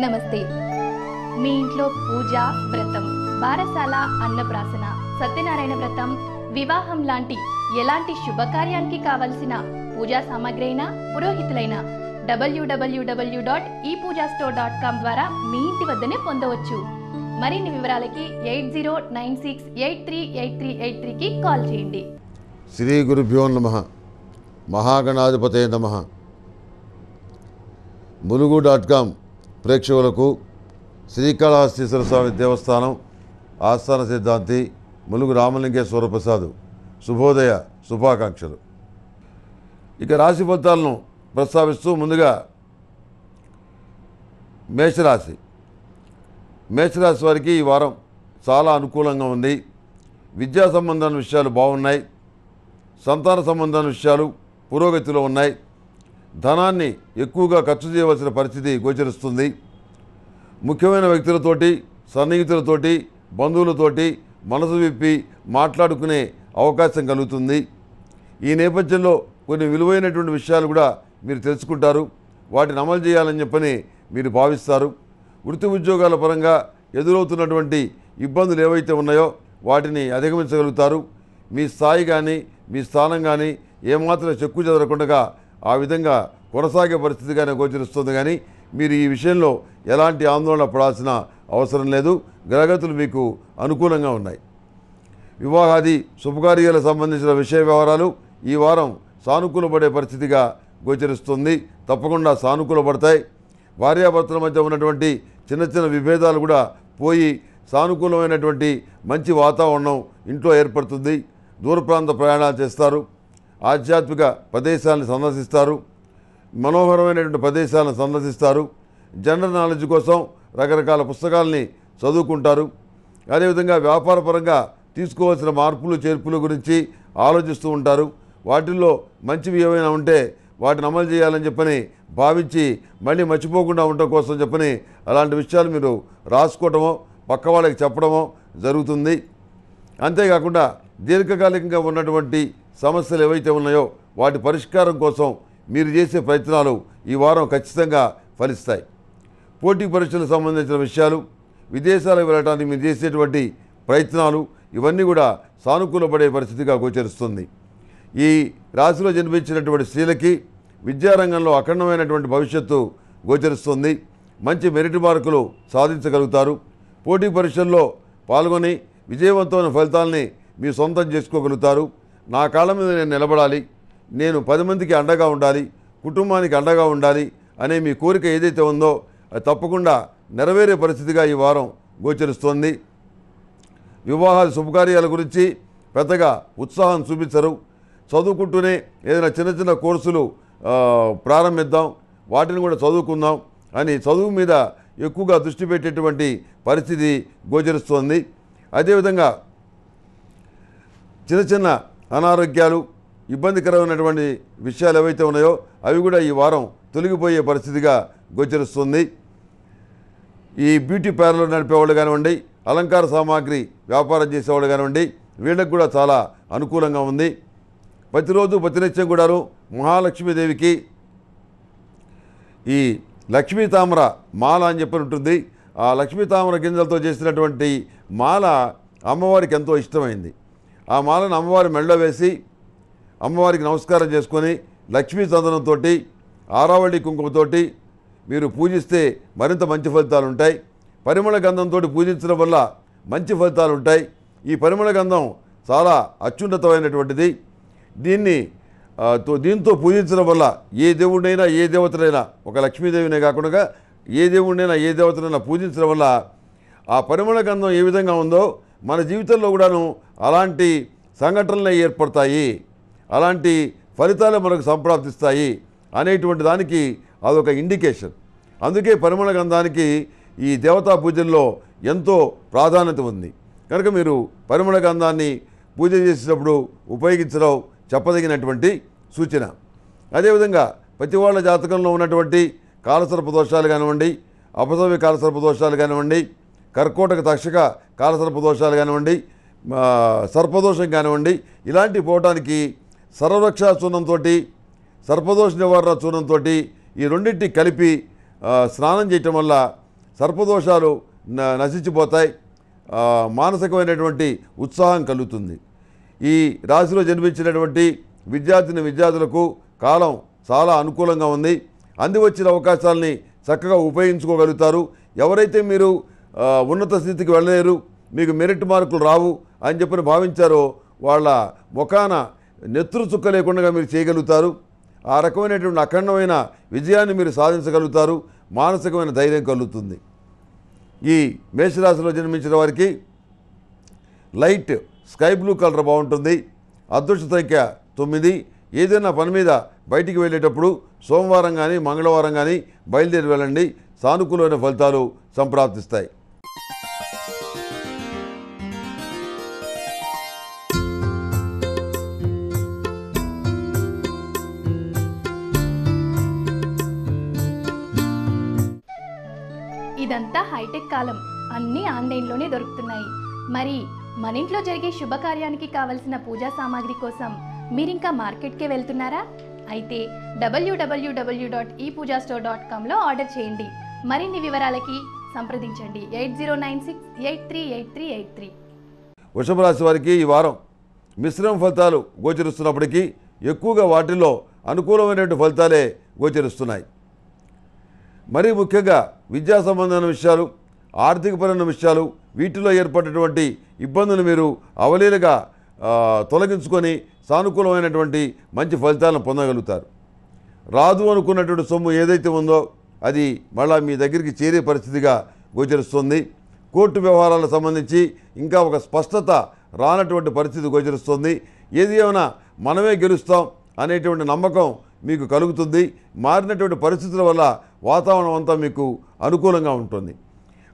నమస్తే. మీ ఇంట్లో పూజ, వ్రతం, బారసాల, అన్నప్రాసన, సత్యనారాయణ వ్రతం, వివాహం లాంటి ఎలాంటి శుభకార్యానికి కావలసిన పూజా సామాగ్రి అయినా, పురోహితులైన www.epoojastore.com ద్వారా మీ ఇంటి వద్దనే పొందవచ్చు. మరిన్ని వివరాలకి 8096838383కి కాల్ చేయండి. శ్రీ గురుభ్యో నమః. మహాగణాధిపతే నమః. ములుగు.com ప్రేక్షకులకు శ్రీకాళహస్తీశ్వర స్వామి దేవస్థానం ఆస్థాన సిద్ధాంతి ములుగు రామలింగేశ్వర ప్రసాద్ శుభోదయ శుభాకాంక్షలు. ఇక రాశి ఫలితాలను ప్రస్తావిస్తూ ముందుగా మేషరాశి వారికి ఈ వారం చాలా అనుకూలంగా ఉంది. విద్యా సంబంధమైన విషయాలు బాగున్నాయి. సంతాన సంబంధమైన విషయాలు పురోగతిలో ఉన్నాయి. ధనాన్ని ఎక్కువగా ఖర్చు చేయవలసిన పరిస్థితి గోచరిస్తుంది. ముఖ్యమైన వ్యక్తులతోటి, సన్నిహితులతోటి, బంధువులతోటి మనసు విప్పి మాట్లాడుకునే అవకాశం కలుగుతుంది. ఈ నేపథ్యంలో కొన్ని విలువైనటువంటి విషయాలు కూడా మీరు తెలుసుకుంటారు. వాటిని అమలు చేయాలని చెప్పని మీరు భావిస్తారు. వృత్తి ఉద్యోగాల పరంగా ఎదురవుతున్నటువంటి ఇబ్బందులు ఏవైతే ఉన్నాయో వాటిని అధిగమించగలుగుతారు. మీ స్థాయి కానీ మీ స్థానం కానీ ఏమాత్రం చెక్కు చెదరకుండా ఆ విధంగా కొనసాగే పరిస్థితిగానే గోచరిస్తుంది. కానీ మీరు ఈ విషయంలో ఎలాంటి ఆందోళన పడాల్సిన అవసరం లేదు. గ్రహగతులు మీకు అనుకూలంగా ఉన్నాయి. వివాహాది శుభకార్యాలకు సంబంధించిన విషయ వ్యవహారాలు ఈ వారం సానుకూలపడే పరిస్థితిగా గోచరిస్తుంది. తప్పకుండా సానుకూలపడతాయి. భార్యాభర్తల మధ్య ఉన్నటువంటి చిన్న చిన్న విభేదాలు కూడా పోయి సానుకూలమైనటువంటి మంచి వాతావరణం ఇంట్లో ఏర్పడుతుంది. దూర ప్రాంత ప్రయాణాలు చేస్తారు. ఆధ్యాత్మిక ప్రదేశాలను సందర్శిస్తారు. మనోహరమైనటువంటి ప్రదేశాలను సందర్శిస్తారు. జనరల్ నాలెడ్జ్ కోసం రకరకాల పుస్తకాలని చదువుకుంటారు. అదేవిధంగా వ్యాపారపరంగా తీసుకోవాల్సిన మార్పులు చేర్పుల గురించి ఆలోచిస్తూ ఉంటారు. వాటిల్లో మంచివి ఏమైనా ఉంటే వాటిని అమలు చేయాలని చెప్పని భావించి మళ్ళీ మర్చిపోకుండా ఉండటం కోసం చెప్పని అలాంటి విషయాలు మీరు రాసుకోవటమో పక్క వాళ్ళకి చెప్పడమో జరుగుతుంది. అంతేకాకుండా దీర్ఘకాలికంగా ఉన్నటువంటి సమస్యలు ఏవైతే ఉన్నాయో వాటి పరిష్కారం కోసం మీరు చేసే ప్రయత్నాలు ఈ వారం ఖచ్చితంగా ఫలిస్తాయి. పోటీ పరీక్షలకు సంబంధించిన విషయాలు, విదేశాలకు వెళ్ళడానికి మీరు చేసేటువంటి ప్రయత్నాలు ఇవన్నీ కూడా సానుకూలపడే పరిస్థితిగా గోచరిస్తుంది. ఈ రాశిలో జన్మించినటువంటి స్త్రీలకి విద్యారంగంలో అఖండమైనటువంటి భవిష్యత్తు గోచరిస్తుంది. మంచి మెరిట్ మార్కులు సాధించగలుగుతారు. పోటీ పరీక్షల్లో పాల్గొని విజయవంతమైన ఫలితాలని మీ సొంతం చేసుకోగలుగుతారు. నా కాళ్ళ మీద నేను నిలబడాలి, నేను 10 మందికి అండగా ఉండాలి, కుటుంబానికి అండగా ఉండాలి అనే మీ కోరిక ఏదైతే ఉందో అది తప్పకుండా నెరవేరే పరిస్థితిగా ఈ వారం గోచరిస్తోంది. వివాహాల శుభకార్యాల గురించి పెద్దగా ఉత్సాహం చూపించరు. చదువుకుంటూనే ఏదైనా చిన్న చిన్న కోర్సులు ప్రారంభిద్దాం, వాటిని కూడా చదువుకుందాం అని చదువు మీద ఎక్కువగా దృష్టి పెట్టేటువంటి పరిస్థితి గోచరిస్తోంది. అదేవిధంగా చిన్న చిన్న అనారోగ్యాలు, ఇబ్బందికరమైనటువంటి విషయాలు ఏవైతే ఉన్నాయో అవి కూడా ఈ వారం తొలగిపోయే పరిస్థితిగా గోచరిస్తుంది. ఈ బ్యూటీ పార్లర్ నడిపేవాళ్ళు కానివ్వండి, అలంకార సామాగ్రి వ్యాపారం చేసేవాళ్ళు కానివ్వండి, వీళ్ళకి కూడా చాలా అనుకూలంగా ఉంది. ప్రతిరోజు ప్రతినిత్యం కూడాను మహాలక్ష్మీదేవికి ఈ లక్ష్మీ తామర మాల అని చెప్పి ఉంటుంది. ఆ లక్ష్మీ తామర గింజలతో చేసినటువంటి మాల అమ్మవారికి ఎంతో ఇష్టమైంది. ఆ మాలను అమ్మవారి మెళ్ళ వేసి అమ్మవారికి నమస్కారం చేసుకొని లక్ష్మీ చందనంతో, ఆరావళి కుంకుమతోటి మీరు పూజిస్తే మరింత మంచి ఫలితాలు ఉంటాయి. పరిమళ గంధంతో పూజించడం వల్ల మంచి ఫలితాలు ఉంటాయి. ఈ పరిమళ గంధం చాలా అత్యున్నతమైనటువంటిది. దీంతో పూజించడం వల్ల ఏ దేవుడినైనా ఏ దేవతనైనా, ఒక లక్ష్మీదేవినే కాకుండా ఏ దేవుడినైనా ఏ దేవతనైనా పూజించడం వల్ల ఆ పరిమళ గంధం ఏ విధంగా ఉందో మన జీవితంలో కూడాను అలాంటి సంఘటనలే ఏర్పడతాయి, అలాంటి ఫలితాలు మనకు సంప్రాప్తిస్తాయి అనేటువంటి దానికి అదొక ఇండికేషన్. అందుకే పరిమళ గంధానికి ఈ దేవతా పూజల్లో ఎంతో ప్రాధాన్యత ఉంది. కనుక మీరు పరిమళ గంధాన్ని పూజ చేసేటప్పుడు ఉపయోగించడం చెప్పదగినటువంటి సూచన. అదేవిధంగా ప్రతి వాళ్ళ జాతకంలో ఉన్నటువంటి కాలసర్ప దోషాలు కానివ్వండి, అపసవ్య కాలసర్ప దోషాలు కానివ్వండి, కర్కోటక తక్షక కాలసర్ప దోషాలు కానివ్వండి, సర్పదోషం కానివ్వండి, ఇలాంటి పోవటానికి సర్వరక్షా చూర్ణంతో, సర్పదోష నివారణ చూర్ణంతో ఈ రెండింటిని కలిపి స్నానం చేయటం వల్ల సర్పదోషాలు నశించిపోతాయి. మానసికమైనటువంటి ఉత్సాహం కలుగుతుంది. ఈ రాశిలో జన్మించినటువంటి విద్యార్థులకు కాలం చాలా అనుకూలంగా ఉంది. అంది వచ్చిన అవకాశాలని చక్కగా ఉపయోగించుకోగలుగుతారు. ఎవరైతే మీరు ఉన్నత స్థితికి వెళ్ళలేరు, మీకు మెరిట్ మార్కులు రావు అని చెప్పని భావించారో వాళ్ళ ముఖాన నెత్తురు చుక్క లేకుండా మీరు చేయగలుగుతారు. ఆ రకమైనటువంటి అఖండమైన విజయాన్ని మీరు సాధించగలుగుతారు. మానసికమైన ధైర్యం కలుగుతుంది. ఈ మేషరాశిలో జన్మించిన వారికి లైట్ స్కై బ్లూ కలర్ బాగుంటుంది. అదృష్ట సంఖ్య 9. ఏదైనా పని మీద బయటికి వెళ్ళేటప్పుడు సోమవారం కానీ మంగళవారం కానీ బయలుదేరి వెళ్ళండి. సానుకూలమైన ఫలితాలు సంప్రాప్తిస్తాయి. ఇదంతా హైటెక్ కాలం, అన్నీ ఆన్లైన్లోనే దొరుకుతున్నాయి. మరి మన ఇంట్లో జరిగే శుభకార్యానికి కావలసిన పూజా సామాగ్రి కోసం మీరింకా మార్కెట్కే వెళ్తున్నారా? అయితే www.epoojastore.comలో ఆర్డర్ చేయండి. మరిన్ని వివరాలకి సంప్రదించండి 8096838383. వృషభ రాశి వారికి ఈ వారం మిశ్రమ ఫలితాలు గోచరిస్తున్నప్పటికీ ఎక్కువగా వాటిల్లో అనుకూలమైనటువంటి ఫలితాలే గోచరిస్తున్నాయి. మరీ ముఖ్యంగా విద్యా సంబంధమైన విషయాలు, ఆర్థికపరమైన విషయాలు, వీటిలో ఏర్పడినటువంటి ఇబ్బందులు మీరు అవలీలగా తొలగించుకొని సానుకూలమైనటువంటి మంచి ఫలితాలను పొందగలుగుతారు. రాదు అనుకున్నటువంటి సొమ్ము ఏదైతే ఉందో అది మళ్ళా మీ దగ్గరికి చేరే పరిస్థితిగా గోచరిస్తుంది. కోర్టు వ్యవహారాలకు సంబంధించి ఇంకా ఒక స్పష్టత రానటువంటి పరిస్థితి గోచరిస్తుంది. ఏది ఏమైనా మనమే గెలుస్తాం అనేటువంటి నమ్మకం మీకు కలుగుతుంది. మారినటువంటి పరిస్థితుల వల్ల వాతావరణం అంతా మీకు అనుకూలంగా ఉంటుంది.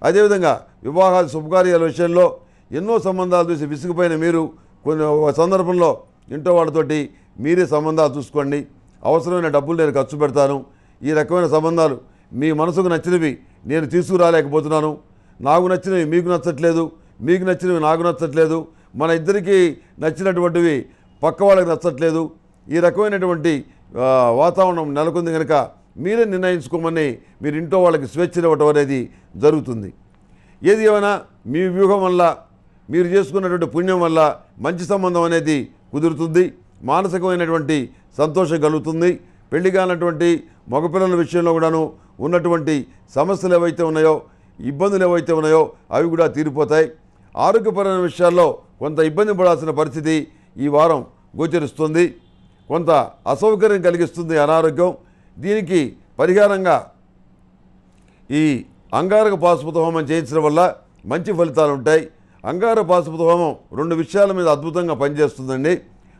అదేవిధంగా వివాహాలు శుభకార్యాల విషయంలో ఎన్నో సంబంధాలు చూసి విసిగిపోయిన మీరు కొన్ని సందర్భంలో ఇంట్లో వాళ్ళతోటి మీరే సంబంధాలు చూసుకోండి. అవసరమైన డబ్బులు నేను ఖర్చు పెడతాను, ఈ రకమైన సంబంధాలు మీ మనసుకు నచ్చినవి నేను తీసుకురాలేకపోతున్నాను, నాకు నచ్చినవి మీకు నచ్చట్లేదు, మీకు నచ్చినవి నాకు నచ్చట్లేదు, మన ఇద్దరికీ నచ్చినటువంటివి పక్క వాళ్ళకి నచ్చట్లేదు, ఈ రకమైనటువంటి వాతావరణం నెలకొంది కనుక మీరే నిర్ణయించుకోమని మీరు ఇంట్లో వాళ్ళకి స్వేచ్ఛనివ్వటం అనేది జరుగుతుంది. ఏది ఏమైనా మీ వ్యూహం వల్ల మీరు చేసుకున్నటువంటి పుణ్యం వల్ల మంచి సంబంధం అనేది కుదురుతుంది. మానసికమైనటువంటి సంతోషం కలుగుతుంది. పెళ్లి కానటువంటి మగపిల్లల విషయంలో కూడాను ఉన్నటువంటి సమస్యలు ఏవైతే ఉన్నాయో, ఇబ్బందులు ఏవైతే ఉన్నాయో అవి కూడా తీరిపోతాయి. ఆరోగ్యపరమైన విషయాల్లో కొంత ఇబ్బంది పడాల్సిన పరిస్థితి ఈ వారం గోచరిస్తుంది. కొంత అసౌకర్యం కలిగిస్తుంది అనారోగ్యం. దీనికి పరిహారంగా ఈ అంగారక పాశుపత హోమం చేయించడం వల్ల మంచి ఫలితాలు ఉంటాయి. అంగారక పాశుపత హోమం 2 విషయాల మీద అద్భుతంగా పనిచేస్తుందండి.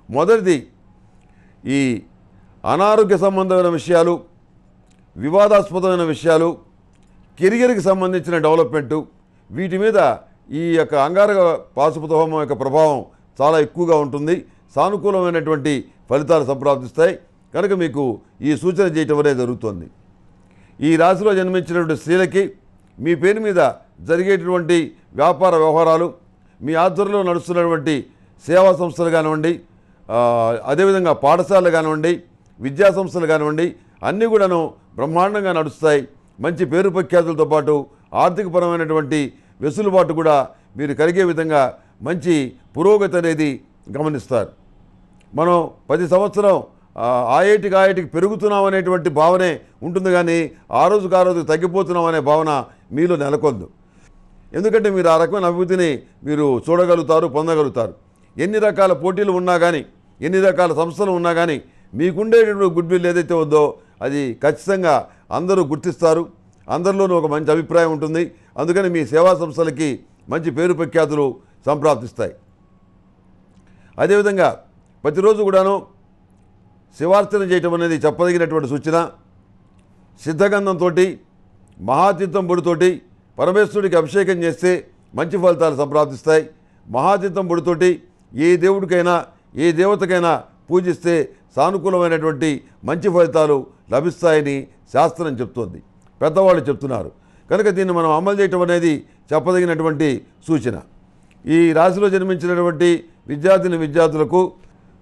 మొదటిది ఈ అనారోగ్య సంబంధమైన విషయాలు, వివాదాస్పదమైన విషయాలు, కెరియర్కి సంబంధించిన డెవలప్మెంటు, వీటి మీద ఈ యొక్క అంగారక పాశుపత హోమం యొక్క ప్రభావం చాలా ఎక్కువగా ఉంటుంది. సానుకూలమైనటువంటి ఫలితాలు సంప్రాప్తిస్తాయి కనుక మీకు ఈ సూచన చేయటం అనేది జరుగుతుంది. ఈ రాశిలో జన్మించినటువంటి స్త్రీలకి మీ పేరు మీద జరిగేటువంటి వ్యాపార వ్యవహారాలు, మీ ఆధ్వర్యంలో నడుస్తున్నటువంటి సేవా సంస్థలు కానివ్వండి, అదేవిధంగా పాఠశాలలు కానివ్వండి, విద్యా సంస్థలు కానివ్వండి, అన్నీ కూడాను బ్రహ్మాండంగా నడుస్తాయి. మంచి పేరు ప్రఖ్యాతులతో పాటు ఆర్థికపరమైనటువంటి వెసులుబాటు కూడా మీరు కలిగే విధంగా మంచి పురోగతి అనేది గమనిస్తారు. మనం 10 సంవత్సరం ఆయటికి పెరుగుతున్నాం అనేటువంటి భావనే ఉంటుంది, కానీ ఆ రోజు తగ్గిపోతున్నాం అనే భావన మీలో నెలకొందు. ఎందుకంటే మీరు ఆ రకమైన అభివృద్ధిని మీరు చూడగలుగుతారు, పొందగలుగుతారు. ఎన్ని రకాల పోటీలు ఉన్నా కానీ, ఎన్ని రకాల సంస్థలు ఉన్నా కానీ మీకుండేటువంటి గుడ్ విల్ ఏదైతే ఉందో అది ఖచ్చితంగా అందరూ గుర్తిస్తారు. అందరిలోనూ ఒక మంచి అభిప్రాయం ఉంటుంది. అందుకని మీ సేవా సంస్థలకి మంచి పేరు ప్రఖ్యాతులు సంప్రాప్తిస్తాయి. అదేవిధంగా ప్రతిరోజు కూడాను శివార్చన చేయటం అనేది చెప్పదగినటువంటి సూచన. సిద్ధగంధంతో, మహాతీర్థం పొడితోటి పరమేశ్వరుడికి అభిషేకం చేస్తే మంచి ఫలితాలు సంప్రాప్తిస్తాయి. మహాతీర్థం పొడితోటి ఏ దేవుడికైనా ఏ దేవతకైనా పూజిస్తే సానుకూలమైనటువంటి మంచి ఫలితాలు లభిస్తాయని శాస్త్రం చెప్తోంది, పెద్దవాళ్ళు చెప్తున్నారు. కనుక దీన్ని మనం అమలు చేయటం అనేది చెప్పదగినటువంటి సూచన. ఈ రాశిలో జన్మించినటువంటి విద్యార్థులకు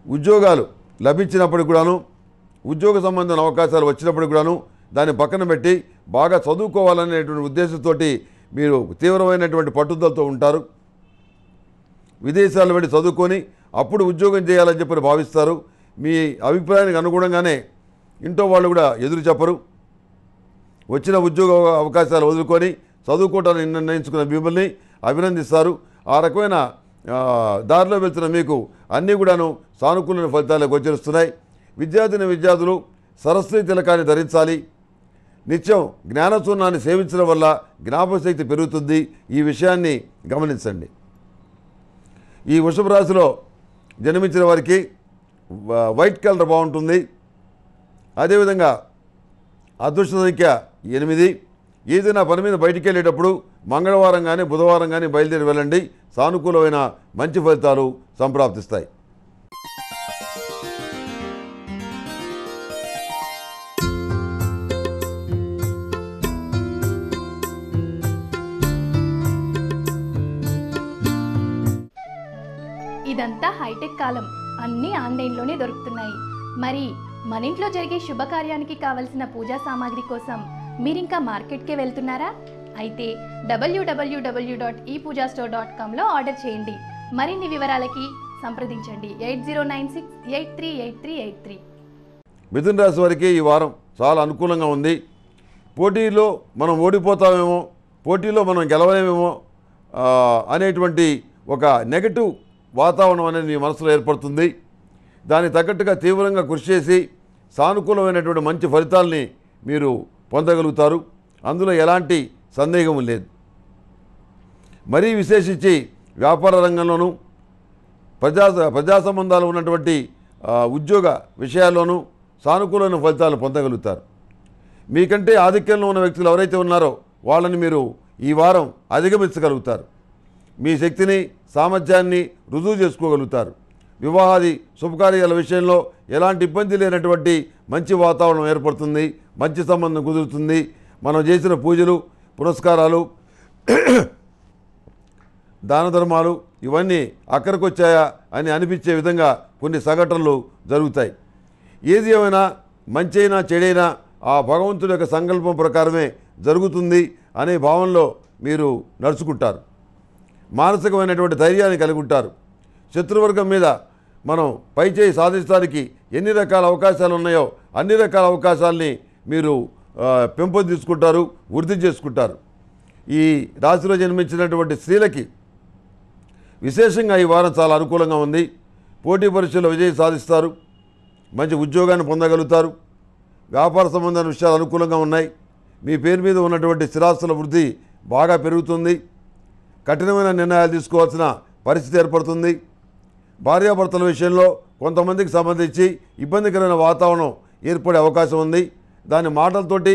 ఉద్యోగాలు లభించినప్పుడు కూడాను, ఉద్యోగ సంబంధమైన అవకాశాలు వచ్చినప్పుడు కూడాను దాన్ని పక్కన పెట్టి బాగా చదువుకోవాలనేటువంటి ఉద్దేశంతో మీరు తీవ్రమైనటువంటి పట్టుదలతో ఉంటారు. విదేశాలు వెళ్ళి చదువుకొని అప్పుడు ఉద్యోగం చేయాలని చెప్పి భావిస్తారు. మీ అభిప్రాయానికి అనుగుణంగానే ఇంట్లో వాళ్ళు కూడా ఎదురు చెప్పరు. వచ్చిన ఉద్యోగ అవకాశాలు వదులుకొని చదువుకోవటానికి నిర్ణయించుకున్న మిమ్మల్ని అభినందిస్తారు. ఆ రకమైన దారిలో వెళ్తున్న మీకు అన్నీ కూడాను సానుకూల ఫలితాలు గోచరిస్తున్నాయి. విద్యార్థులు సరస్వతి తిలకాన్ని ధరించాలి. నిత్యం జ్ఞానచూర్ణాన్ని సేవించడం వల్ల జ్ఞాపకశక్తి పెరుగుతుంది. ఈ విషయాన్ని గమనించండి. ఈ వృషభ రాశిలో జన్మించిన వారికి వైట్ కలర్ బాగుంటుంది. అదేవిధంగా అదృష్ట సంఖ్య 8. ఏదైనా పని మీద బయటికి వెళ్ళేటప్పుడు మంగళవారం కానీ బుధవారం కానీ బయలుదేరి వెళ్ళండి. సానుకూలమైన మంచి ఫలితాలు సంప్రాప్తిస్తాయి. ఇదంతా హైటెక్ కాలం, అన్నీ ఆన్లైన్లోనే దొరుకుతున్నాయి. మరి మన ఇంట్లో జరిగే శుభకార్యానికి కావలసిన పూజా సామాగ్రి కోసం మీరింకా మార్కెట్కే వెళ్తున్నారా? అయితే www.epoojastore.comలో ఆర్డర్ చేయండి. మరిన్ని వివరాలకి సంప్రదించండి 8096838383. మిథున రాశి వారికి ఈ వారం చాలా అనుకూలంగా ఉంది. పోటీలో మనం ఓడిపోతామేమో, పోటీలో మనం గెలవలేమేమో అనేటువంటి ఒక నెగటివ్ వాతావరణం అనేది మీ మనసులో ఏర్పడుతుంది. దానికి తగ్గట్టుగా తీవ్రంగా కృషి చేసి సానుకూలమైనటువంటి మంచి ఫలితాలని మీరు పొందగలుగుతారు. అందులో ఎలాంటి సందేహం లేదు. మరీ విశేషించి వ్యాపార రంగంలోనూ ప్రజా సంబంధాలు ఉన్నటువంటి ఉద్యోగ విషయాల్లోనూ సానుకూలమైన ఫలితాలు పొందగలుగుతారు. మీకంటే ఆధిక్యంలో ఉన్న వ్యక్తులు ఎవరైతే ఉన్నారో వాళ్ళని మీరు ఈ వారం అధిగమించగలుగుతారు. మీ శక్తిని సామర్థ్యాన్ని రుజువు చేసుకోగలుగుతారు. వివాహాది శుభకార్యాల విషయంలో ఎలాంటి ఇబ్బంది లేనటువంటి మంచి వాతావరణం ఏర్పడుతుంది. మంచి సంబంధం కుదురుతుంది. మనం చేసిన పూజలు పురస్కారాలు దాన ధర్మాలు ఇవన్నీ అక్కడికొచ్చాయా అని అనిపించే విధంగా కొన్ని సంఘటనలు జరుగుతాయి. ఏది ఏమైనా మంచైనా చెడైనా ఆ భగవంతుడి యొక్క సంకల్పం ప్రకారమే జరుగుతుంది అనే భావనలో మీరు నడుచుకుంటారు. మానసికమైనటువంటి ధైర్యాన్ని కలిగి ఉంటారు. శత్రువర్గం మీద మనం పైచేయి సాధించడానికి ఎన్ని రకాల అవకాశాలు ఉన్నాయో అన్ని రకాల అవకాశాలని మీరు పెంపొందించుకుంటారు, వృద్ధి చేసుకుంటారు. ఈ రాశిలో జన్మించినటువంటి స్త్రీలకి విశేషంగా ఈ వారం చాలా అనుకూలంగా ఉంది. పోటీ పరీక్షల్లో విజయం సాధిస్తారు. మంచి ఉద్యోగాన్ని పొందగలుగుతారు. వ్యాపార సంబంధమైన విషయాలు అనుకూలంగా ఉన్నాయి. మీ పేరు మీద ఉన్నటువంటి స్థిరాస్తుల వృద్ధి బాగా పెరుగుతుంది. కఠినమైన నిర్ణయాలు తీసుకోవాల్సిన పరిస్థితి ఏర్పడుతుంది. భార్యాభర్తల విషయంలో కొంతమందికి సంబంధించి ఇబ్బందికరమైన వాతావరణం ఏర్పడే అవకాశం ఉంది. దాన్ని మాటలతోటి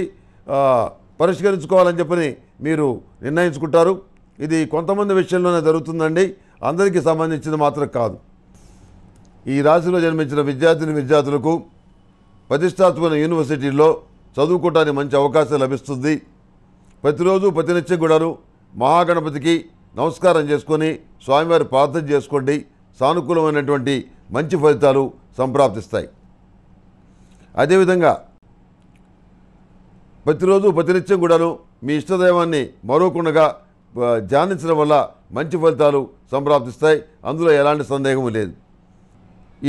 పరిష్కరించుకోవాలని చెప్పని మీరు నిర్ణయించుకుంటారు. ఇది కొంతమంది విషయంలోనే జరుగుతుందండి, అందరికీ సంబంధించింది మాత్రం కాదు. ఈ రాశిలో జన్మించిన విద్యార్థులకు ప్రతిష్టాత్మక యూనివర్సిటీల్లో చదువుకోవడానికి మంచి అవకాశం లభిస్తుంది. ప్రతిరోజు ప్రతినిత్యం కూడాను మహాగణపతికి నమస్కారం చేసుకొని స్వామివారి ప్రార్థన చేసుకోండి. సానుకూలమైనటువంటి మంచి ఫలితాలు సంప్రాప్తిస్తాయి. అదేవిధంగా ప్రతిరోజు ప్రతినిత్యం కూడాను మీ ఇష్టదైవాన్ని మరోకుండగా ధ్యానించడం వల్ల మంచి ఫలితాలు సంప్రాప్తిస్తాయి. అందులో ఎలాంటి సందేహం లేదు.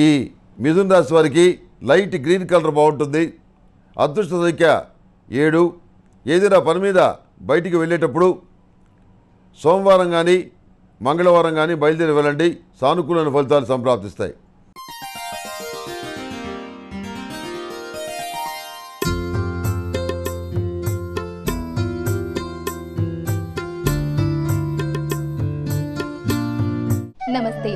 ఈ మిథున రాశి వారికి లైట్ గ్రీన్ కలర్ బాగుంటుంది. అదృష్ట సంఖ్య 7. ఏదైనా పని మీద బయటికి వెళ్ళేటప్పుడు సోమవారం కానీ మంగళవారం కానీ బయలుదేరి వెళ్ళండి. సానుకూలమైన ఫలితాలు సంప్రాప్తిస్తాయి. నమస్తే.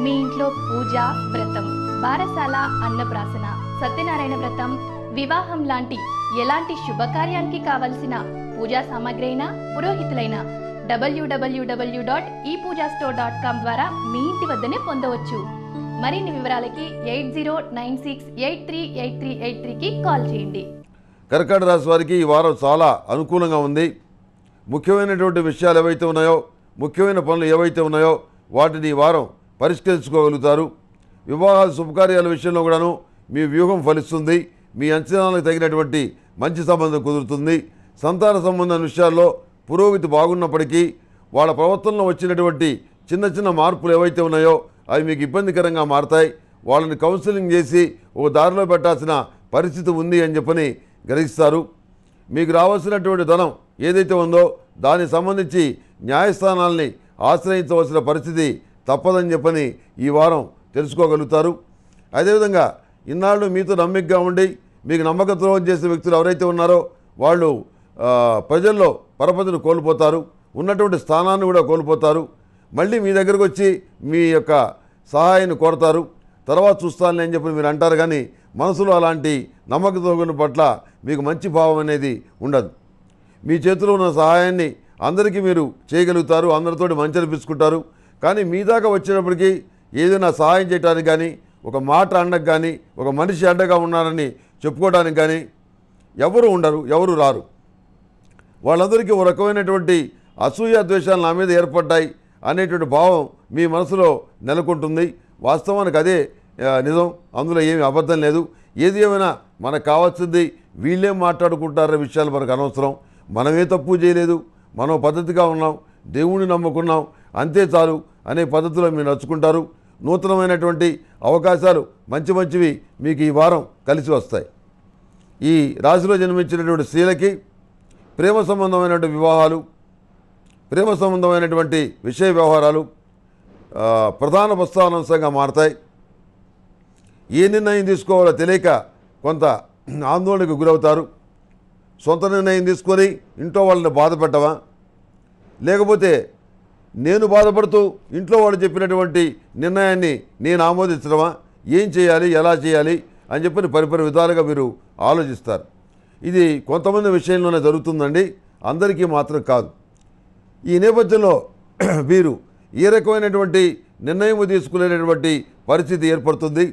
మీ ఇంట్లో పూజ, వ్రతం, బారసాల, అన్నప్రాసన, సత్యనారాయణ వ్రతం, వివాహం లాంటి ఎలాంటి శుభకార్యానికి కావలసిన పూజా సామాగ్రి అయినా పురోహితులైన www.epoojastore.com ద్వారా మీ ఇంటి వద్దనే పొందవచ్చు. మరిన్ని వివరాలకి 8096838383కి కాల్ చేయండి. కర్కాటక రాశి వారికి ఈ వారం చాలా అనుకూలంగా ఉంది. ముఖ్యమైనటువంటి విషయాలు ఏవైతే ఉన్నాయో, ముఖ్యమైన పనులు ఏవైతే ఉన్నాయో వాటిని ఈ వారం పరిష్కరించుకోగలుగుతారు. వివాహాల శుభకార్యాల విషయంలో కూడాను మీ వ్యూహం ఫలిస్తుంది. మీ అంచనాలకు తగినటువంటి మంచి సంబంధం కుదురుతుంది. సంతాన సంబంధం విషయాల్లో పురోగతి బాగున్నప్పటికీ వాళ్ళ ప్రవర్తనలో వచ్చినటువంటి చిన్న చిన్న మార్పులు ఏవైతే ఉన్నాయో అవి మీకు ఇబ్బందికరంగా మారతాయి. వాళ్ళని కౌన్సిలింగ్ చేసి ఒక దారిలో పెట్టాల్సిన పరిస్థితి ఉంది అని చెప్పని గ్రహిస్తారు. మీకు రావాల్సినటువంటి ధనం ఏదైతే ఉందో దానికి సంబంధించి న్యాయస్థానాల్ని ఆశ్రయించవలసిన పరిస్థితి తప్పదని చెప్పని ఈ వారం తెలుసుకోగలుగుతారు. అదేవిధంగా ఇన్నాళ్ళు మీతో నమ్మికగా ఉండి మీకు నమ్మకద్రోహం చేసే వ్యక్తులు ఎవరైతే ఉన్నారో వాళ్ళు ప్రజల్లో పరపతిని కోల్పోతారు, ఉన్నటువంటి స్థానాన్ని కూడా కోల్పోతారు. మళ్ళీ మీ దగ్గరకు వచ్చి మీ యొక్క సహాయాన్ని కోరతారు. తర్వాత చూస్తానులే అని చెప్పి మీరు అంటారు, కానీ మనసులో అలాంటి నమ్మకద్రోహుల పట్ల మీకు మంచి భావం అనేది ఉండదు. మీ చేతిలో ఉన్న సహాయాన్ని అందరికీ మీరు చేయగలుగుతారు, అందరితోటి మంచి అనిపించుకుంటారు. కానీ మీ దాకా వచ్చేటప్పటికీ ఏదైనా సహాయం చేయడానికి కానీ, ఒక మాట అండకు కానీ, ఒక మనిషి అండగా ఉన్నారని చెప్పుకోవడానికి కానీ ఎవరు ఉండరు, ఎవరు రారు. వాళ్ళందరికీ ఒక రకమైనటువంటి అసూయ ద్వేషాలు నా మీద ఏర్పడ్డాయి అనేటువంటి భావం మీ మనసులో నెలకొంటుంది. వాస్తవానికి అదే నిజం, అందులో ఏమి అబద్ధం లేదు. ఏది ఏమైనా మనకు కావాల్సింది వీళ్ళేం మాట్లాడుకుంటారనే విషయాలు మనకు అనవసరం. మనమే తప్పు చేయలేదు, మనం పద్ధతిగా ఉన్నాం, దేవుణ్ణి నమ్ముకున్నాం, అంతే చాలు అనే పద్ధతిలో మీరు నడుచుకుంటారు. నూతనమైనటువంటి అవకాశాలు మంచి మంచివి మీకు ఈ వారం కలిసి వస్తాయి. ఈ రాశిలో జన్మించినటువంటి స్త్రీలకి ప్రేమ సంబంధమైనటువంటి వివాహాలు, ప్రేమ సంబంధమైనటువంటి విషయ వ్యవహారాలు ప్రధాన ప్రస్తావనాంశంగా మారతాయి. ఏ నిర్ణయం తీసుకోవాలో తెలియక కొంత ఆందోళనకు గురవుతారు. సొంత నిర్ణయం తీసుకొని ఇంట్లో వాళ్ళని బాధ పెట్టవా, లేకపోతే నేను బాధపడుతూ ఇంట్లో వాళ్ళు చెప్పినటువంటి నిర్ణయాన్ని నేను ఆమోదించడమా, ఏం చేయాలి, ఎలా చేయాలి అని చెప్పి పరిపరి విధాలుగా మీరు ఆలోచిస్తారు. ఇది కొంతమంది విషయంలోనే జరుగుతుందండి, అందరికీ మాత్రం కాదు. ఈ నేపథ్యంలో వీరు ఏ రకమైనటువంటి నిర్ణయం తీసుకునేటటువంటి పరిస్థితి ఏర్పడుతుంది.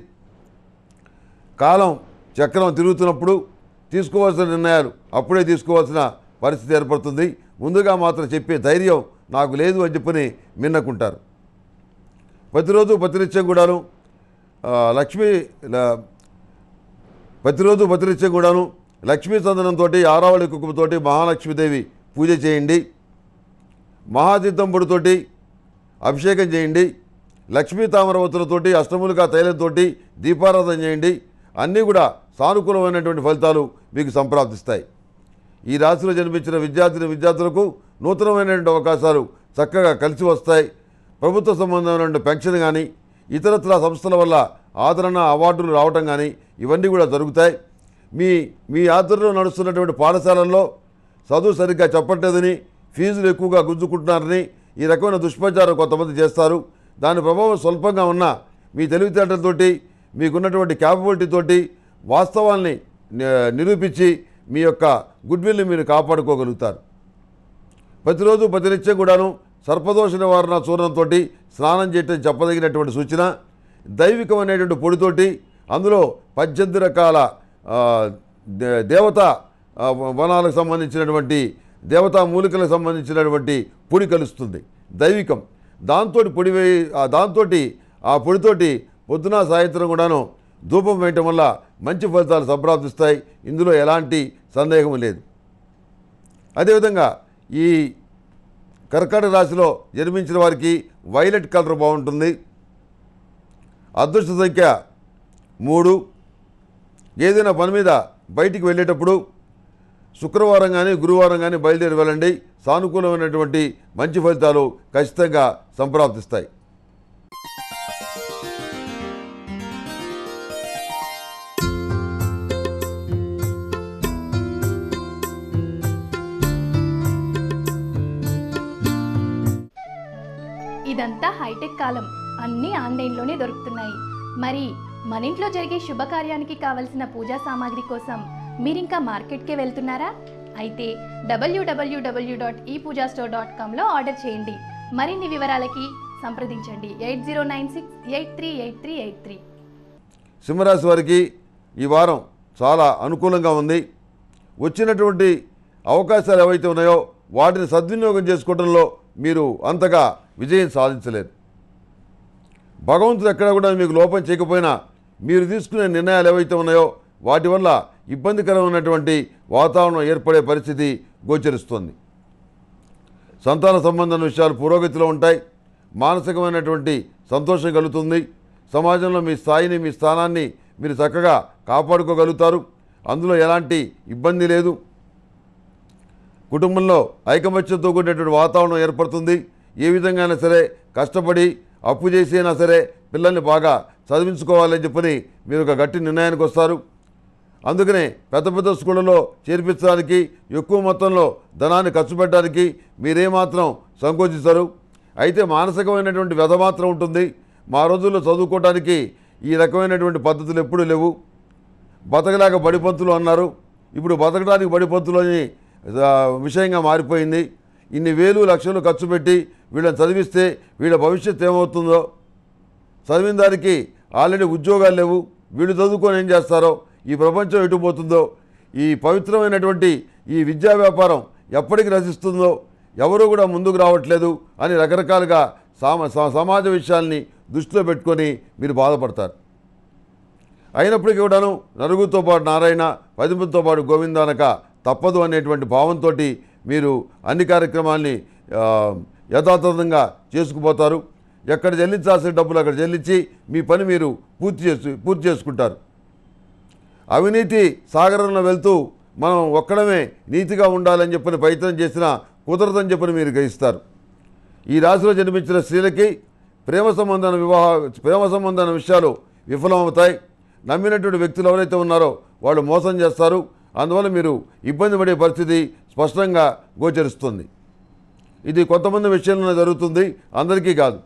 కాలం చక్రం తిరుగుతున్నప్పుడు తీసుకోవాల్సిన నిర్ణయాలు అప్పుడే తీసుకోవాల్సిన పరిస్థితి ఏర్పడుతుంది. ముందుగా మాత్రం చెప్పే ధైర్యం నాకు లేదు అని చెప్పని మిన్నకుంటారు. ప్రతిరోజు ప్రతినిత్యం కూడాను లక్ష్మీ చందనంతో, ఆరావళి కుంకుమతోటి మహాలక్ష్మీదేవి పూజ చేయండి. మహాతీర్థం పొడితోటి అభిషేకం చేయండి. లక్ష్మీ తామరవతులతోటి అష్టములుగా తైలంతో దీపారాధన చేయండి. అన్నీ కూడా సానుకూలమైనటువంటి ఫలితాలు మీకు సంప్రాప్తిస్తాయి. ఈ రాశిలో జన్మించిన విద్యార్థులకు నూతనమైనటువంటి అవకాశాలు చక్కగా కలిసి వస్తాయి. ప్రభుత్వ సంబంధమైనటువంటి పెన్షన్ కానీ, ఇతరత్ర సంస్థల వల్ల ఆదరణ అవార్డులు రావటం కానీ ఇవన్నీ కూడా జరుగుతాయి. మీ ఆధ్వర్యంలో నడుస్తున్నటువంటి పాఠశాలల్లో చదువు సరిగ్గా చెప్పట్లేదని, ఫీజులు ఎక్కువగా గుంజుకుంటున్నారని ఈ రకమైన దుష్ప్రచారం కొంతమంది చేస్తారు. దాని ప్రభావం స్వల్పంగా ఉన్న మీ తెలివితేటలతోటి, మీకున్నటువంటి క్యాపబిలిటీతోటి వాస్తవాల్ని నిరూపించి మీ యొక్క గుడ్విల్ని మీరు కాపాడుకోగలుగుతారు. ప్రతిరోజు ప్రతినిత్యం కూడాను సర్పదోష నివారణ చూర్ణంతో స్నానం చేయటం చెప్పదగినటువంటి సూచన. దైవికమైనటువంటి పొడితోటి అందులో 18 రకాల దేవతా వనాలకు సంబంధించినటువంటి దేవతా మూలికలకు సంబంధించినటువంటి పొడి కలుస్తుంది, దైవికం. దాంతో ఆ పొడితోటి పొద్దున సాయంత్రం కూడాను ధూపం వేయటం వల్ల మంచి ఫలితాలు సంప్రాప్తిస్తాయి. ఇందులో ఎలాంటి సందేహం లేదు. అదేవిధంగా ఈ కర్కాటక రాశిలో జన్మించిన వారికి వైలెట్ కలర్ బాగుంటుంది. అదృష్ట సంఖ్య 3. ఏదైనా పని మీద బయటికి వెళ్ళేటప్పుడు శుక్రవారం కానీ గురువారం కానీ బయలుదేరి వెళ్ళండి. సానుకూలమైనటువంటి మంచి ఫలితాలు ఖచ్చితంగా సంప్రాప్తిస్తాయి. ఇదంతా హైటెక్ కాలం, అన్నీ ఆన్లైన్లోనే దొరుకుతున్నాయి. మరి మన ఇంట్లో జరిగే శుభకార్యానికి కావలసిన పూజా సామాగ్రి కోసం మీరింకా మార్కెట్కే వెళ్తున్నారా? అయితే www.epoojastore.comలో ఆర్డర్ చేయండి. మరిన్ని వివరాలకి సంప్రదించండి 8096838383. సింహరాశి వారికి ఈ వారం చాలా అనుకూలంగా ఉంది. వచ్చినటువంటి అవకాశాలు ఏవైతే ఉన్నాయో వాటిని సద్వినియోగం చేసుకోవడంలో మీరు అంతగా విజయం సాధించలేరు. భగవంతుడు ఎక్కడ కూడా మీకు లోపం చేయకపోయినా మీరు తీసుకునే నిర్ణయాలు ఏవైతే ఉన్నాయో వాటి వల్ల ఇబ్బందికరమైనటువంటి వాతావరణం ఏర్పడే పరిస్థితి గోచరిస్తుంది. సంతాన సంబంధం విషయాలు పురోగతిలో ఉంటాయి. మానసికమైనటువంటి సంతోషం కలుగుతుంది. సమాజంలో మీ స్థాయిని, మీ స్థానాన్ని మీరు చక్కగా కాపాడుకోగలుగుతారు. అందులో ఎలాంటి ఇబ్బంది లేదు. కుటుంబంలో ఐకమత్యంతో కూడినటువంటి వాతావరణం ఏర్పడుతుంది. ఏ విధంగా అయినా సరే కష్టపడి అప్పు చేసి అయినా సరే పిల్లల్ని బాగా చదివించుకోవాలని చెప్పని మీరు ఒక గట్టి నిర్ణయానికి వస్తారు. అందుకనే పెద్ద పెద్ద స్కూళ్ళలో చేర్పించడానికి, ఎక్కువ మొత్తంలో ధనాన్ని ఖర్చు పెట్టడానికి మీరేమాత్రం సంకోచిస్తారు. అయితే మానసికమైనటువంటి వ్యధ మాత్రం ఉంటుంది. మా రోజుల్లో చదువుకోవడానికి ఈ రకమైనటువంటి పద్ధతులు ఎప్పుడూ లేవు. బతకలేక బడిపంతులు అన్నారు. ఇప్పుడు బతకడానికి బడిపంతులు అని విషయంగా మారిపోయింది. ఇన్ని వేలు లక్షలు ఖర్చు పెట్టి వీళ్ళని చదివిస్తే వీళ్ళ భవిష్యత్తు ఏమవుతుందో, చదివిన దానికి ఆల్రెడీ ఉద్యోగాలు లేవు, వీళ్ళు చదువుకొని ఏం చేస్తారో, ఈ ప్రపంచం ఎటుపోతుందో, ఈ పవిత్రమైనటువంటి ఈ విద్యా వ్యాపారం ఎప్పటికి నశిస్తుందో, ఎవరు కూడా ముందుకు రావట్లేదు అని రకరకాలుగా సమాజ విషయాల్ని దృష్టిలో పెట్టుకొని మీరు బాధపడతారు. అయినప్పటికీ కూడాను నలుగురితో పాటు నారాయణ, 10 మందితో పాటు గోవింద అనక తప్పదు అనేటువంటి భావంతో మీరు అన్ని కార్యక్రమాల్ని యథాతథంగా చేసుకుపోతారు. ఎక్కడ చెల్లించాల్సిన డబ్బులు అక్కడ చెల్లించి మీ పని మీరు పూర్తి చేసుకుంటారు. అవినీతి సాగరంలో వెళ్తూ మనం ఒక్కడమే నీతిగా ఉండాలని చెప్పని ప్రయత్నం చేసినా కుదరదని చెప్పని మీరు గ్రహిస్తారు. ఈ రాశిలో జన్మించిన స్త్రీలకి ప్రేమ సంబంధమైన విషయాలు విఫలమవుతాయి. నమ్మినటువంటి వ్యక్తులు ఎవరైతే ఉన్నారో వాళ్ళు మోసం చేస్తారు. అందువల్ల మీరు ఇబ్బంది పడే పరిస్థితి స్పష్టంగా గోచరిస్తుంది. ఇది కొంతమంది విషయంలోనే జరుగుతుంది, అందరికీ కాదు.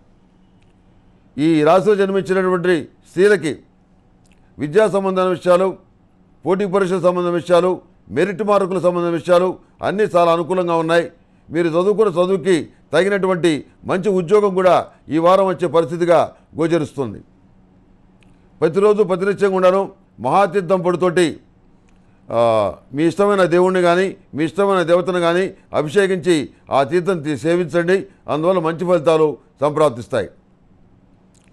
ఈ రాశిలో జన్మించినటువంటి స్త్రీలకి విద్యా సంబంధమైన విషయాలు, పోటీ పరీక్షల సంబంధం విషయాలు, మెరిట్ మార్కుల సంబంధం విషయాలు అన్నీ చాలా అనుకూలంగా ఉన్నాయి. మీరు చదువుకున్న చదువుకి తగినటువంటి మంచి ఉద్యోగం కూడా ఈ వారం వచ్చే పరిస్థితిగా గోచరిస్తుంది. ప్రతిరోజు ప్రతినిత్యం కూడాను మహాతీర్థం పొడితోటి మీ ఇష్టమైన దేవుణ్ణి కానీ మీ ఇష్టమైన దేవతను కానీ అభిషేకించి ఆ తీర్థం సేవించండి. అందువల్ల మంచి ఫలితాలు సంప్రాప్తిస్తాయి.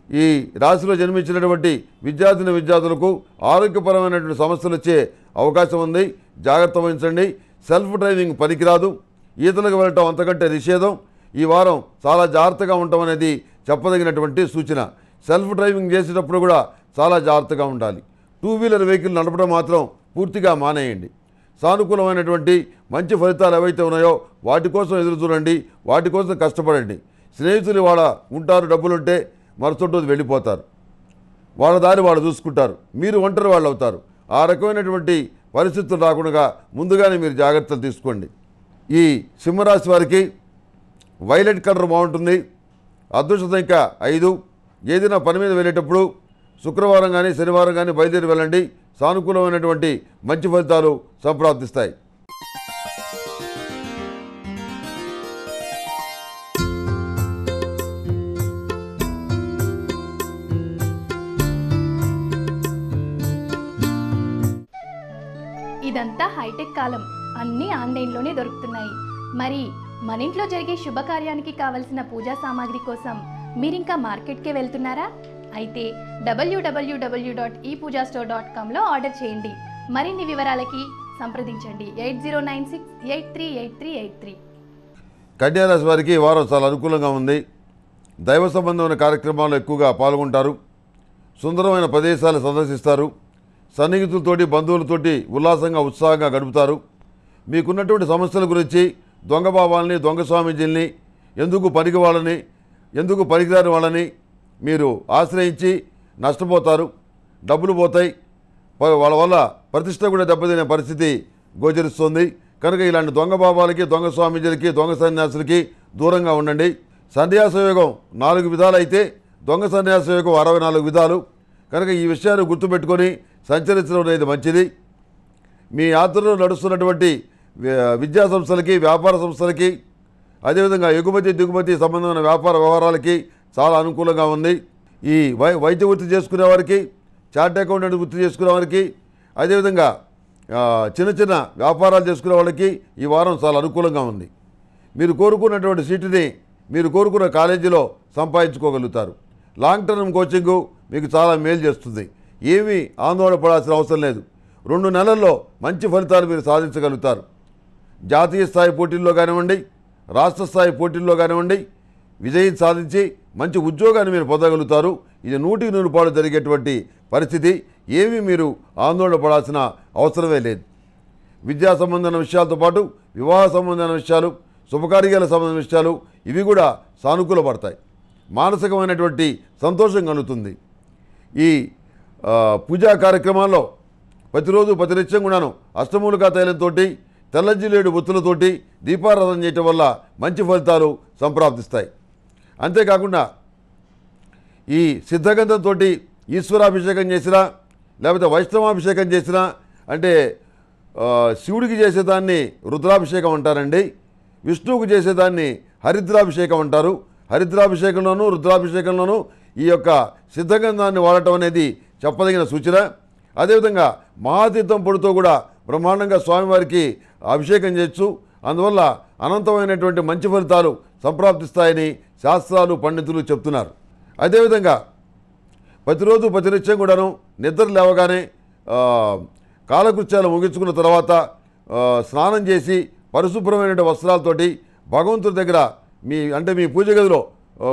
ఈ రాశిలో జన్మించినటువంటి విద్యార్థులకు ఆరోగ్యపరమైనటువంటి సమస్యలు వచ్చే అవకాశం ఉంది. జాగ్రత్త వహించండి. సెల్ఫ్ డ్రైవింగ్ పనికిరాదు. ఈతలకు వెళ్ళటం అంతకంటే నిషేధం. ఈ వారం చాలా జాగ్రత్తగా ఉండటం అనేది చెప్పదగినటువంటి సూచన. సెల్ఫ్ డ్రైవింగ్ చేసేటప్పుడు కూడా చాలా జాగ్రత్తగా ఉండాలి. 2 వీలర్ వెహికల్ నడపడం మాత్రం పూర్తిగా మానేయండి. సానుకూలమైనటువంటి మంచి ఫలితాలు ఏవైతే ఉన్నాయో వాటి కోసం ఎదురు చూడండి, వాటి కోసం కష్టపడండి. స్నేహితులు వాళ్ళ ఉంటారు, డబ్బులుంటే మరుసటి రోజు వెళ్ళిపోతారు. వాళ్ళ దారి వాళ్ళు చూసుకుంటారు, మీరు ఒంటరి వాళ్ళు అవుతారు. ఆ రకమైనటువంటి పరిస్థితులు రాకుండా ముందుగానే మీరు జాగ్రత్తలు తీసుకోండి. ఈ సింహరాశి వారికి వైలెట్ కలర్ బాగుంటుంది. అదృష్ట సంఖ్య 5. ఏదైనా పని మీద వెళ్ళేటప్పుడు శుక్రవారం కానీ శనివారం కానీ బయలుదేరి వెళ్ళండి. సానుకూలమైనటువంటి మంచి ఫలితాలు సంప్రాప్తిస్తాయి. ఇదంతా హైటెక్ కాలం, అన్నీ ఆన్లైన్లోనే దొరుకుతున్నాయి. మరి మన ఇంట్లో జరిగే శుభకార్యానికి కావలసిన పూజా సామాగ్రి కోసం మీరింకా మార్కెట్కే వెళ్తున్నారా? అయితే www.epoojastore.comలో ఆర్డర్ చేయండి. మరిన్ని వివరాలకి సంప్రదించండి 8096838383. కన్యారాశి వారికి ఈ వారం చాలా అనుకూలంగా ఉంది. దైవ సంబంధమైన కార్యక్రమాల్లో ఎక్కువగా పాల్గొంటారు. సుందరమైన ప్రదేశాలు సందర్శిస్తారు. సన్నిహితులతోటి బంధువులతోటి ఉల్లాసంగా ఉత్సాహంగా గడుపుతారు. మీకున్నటువంటి సమస్యల గురించి దొంగ బాబాలని, దొంగ స్వామీజీల్ని, ఎందుకు పనికి వాళ్ళని, ఎందుకు పనికిరాని వాళ్ళని మీరు ఆశ్రయించి నష్టపోతారు. డబ్బులు పోతాయి. వాళ్ళ వల్ల ప్రతిష్ట కూడా దెబ్బతినే పరిస్థితి గోచరిస్తుంది. కనుక ఇలాంటి దొంగ బాబాలకి, దొంగ స్వామీజీలకి, దొంగ సన్యాసులకి దూరంగా ఉండండి. సన్యాస యోగం 4 విధాలు అయితే దొంగ సన్యాస యోగం 64 విధాలు. కనుక ఈ విషయాన్ని గుర్తుపెట్టుకొని సంచరించడం అనేది మంచిది. మీ ఆధ్వర్యంలో నడుస్తున్నటువంటి విద్యా సంస్థలకి, వ్యాపార సంస్థలకి, అదేవిధంగా ఎగుమతి దిగుమతి సంబంధమైన వ్యాపార వ్యవహారాలకి చాలా అనుకూలంగా ఉంది. ఈ వైద్య వృత్తి చేసుకునే వారికి, చార్ట్ అకౌంటెంట్ వృత్తి చేసుకునే వారికి, అదేవిధంగా చిన్న చిన్న వ్యాపారాలు చేసుకునే వాళ్ళకి ఈ వారం చాలా అనుకూలంగా ఉంది. మీరు కోరుకున్నటువంటి సీటుని మీరు కోరుకున్న కాలేజీలో సంపాదించుకోగలుగుతారు. లాంగ్ టర్మ్ కోచింగు మీకు చాలా మేలు చేస్తుంది. ఏమీ ఆందోళన పడాల్సిన అవసరం లేదు. 2 నెలల్లో మంచి ఫలితాలు మీరు సాధించగలుగుతారు. జాతీయ స్థాయి పోటీల్లో కానివ్వండి, రాష్ట్ర స్థాయి పోటీల్లో కానివ్వండి, విజయం సాధించి మంచి ఉద్యోగాన్ని మీరు పొందగలుగుతారు. ఇది 100% జరిగేటువంటి పరిస్థితి. ఏమీ మీరు ఆందోళన పడాల్సిన అవసరమే లేదు. విద్యా సంబంధమైన విషయాలతో పాటు వివాహ సంబంధమైన విషయాలు, శుభకార్యాల సంబంధమైన విషయాలు ఇవి కూడా సానుకూల పడతాయి. మానసికమైనటువంటి సంతోషం కలుగుతుంది. ఈ పూజా కార్యక్రమాల్లో ప్రతిరోజు ప్రతినిత్యం కూడాను అష్టమూలికా తైలంతో, తెల్ల జిల్లేడు బొత్తులతోటి దీపారాధన చేయటం వల్ల మంచి ఫలితాలు సంప్రాప్తిస్తాయి. అంతేకాకుండా ఈ సిద్ధగంధంతో ఈశ్వరాభిషేకం చేసినా, లేకపోతే వైష్ణవాభిషేకం చేసినా, అంటే శివుడికి చేసేదాన్ని రుద్రాభిషేకం అంటారండి, విష్ణువుకు చేసేదాన్ని హరిద్రాభిషేకం అంటారు. హరిద్రాభిషేకంలోనూ రుద్రాభిషేకంలోనూ ఈ యొక్క సిద్ధగంధాన్ని వాడటం అనేది చెప్పదగిన సూచన. అదేవిధంగా మహాతీర్థం పొడితో కూడా బ్రహ్మాండంగా స్వామివారికి అభిషేకం చేయొచ్చు. అందువల్ల అనంతమైనటువంటి మంచి ఫలితాలు సంప్రాప్తిస్తాయని శాస్త్రాలు, పండితులు చెప్తున్నారు. అదేవిధంగా ప్రతిరోజు ప్రతినిత్యం కూడాను నిద్ర లేవగానే కాలకృత్యాలు ముగించుకున్న తర్వాత స్నానం చేసి పరిశుభ్రమైన వస్త్రాలతోటి భగవంతుడి దగ్గర మీ పూజ గదిలో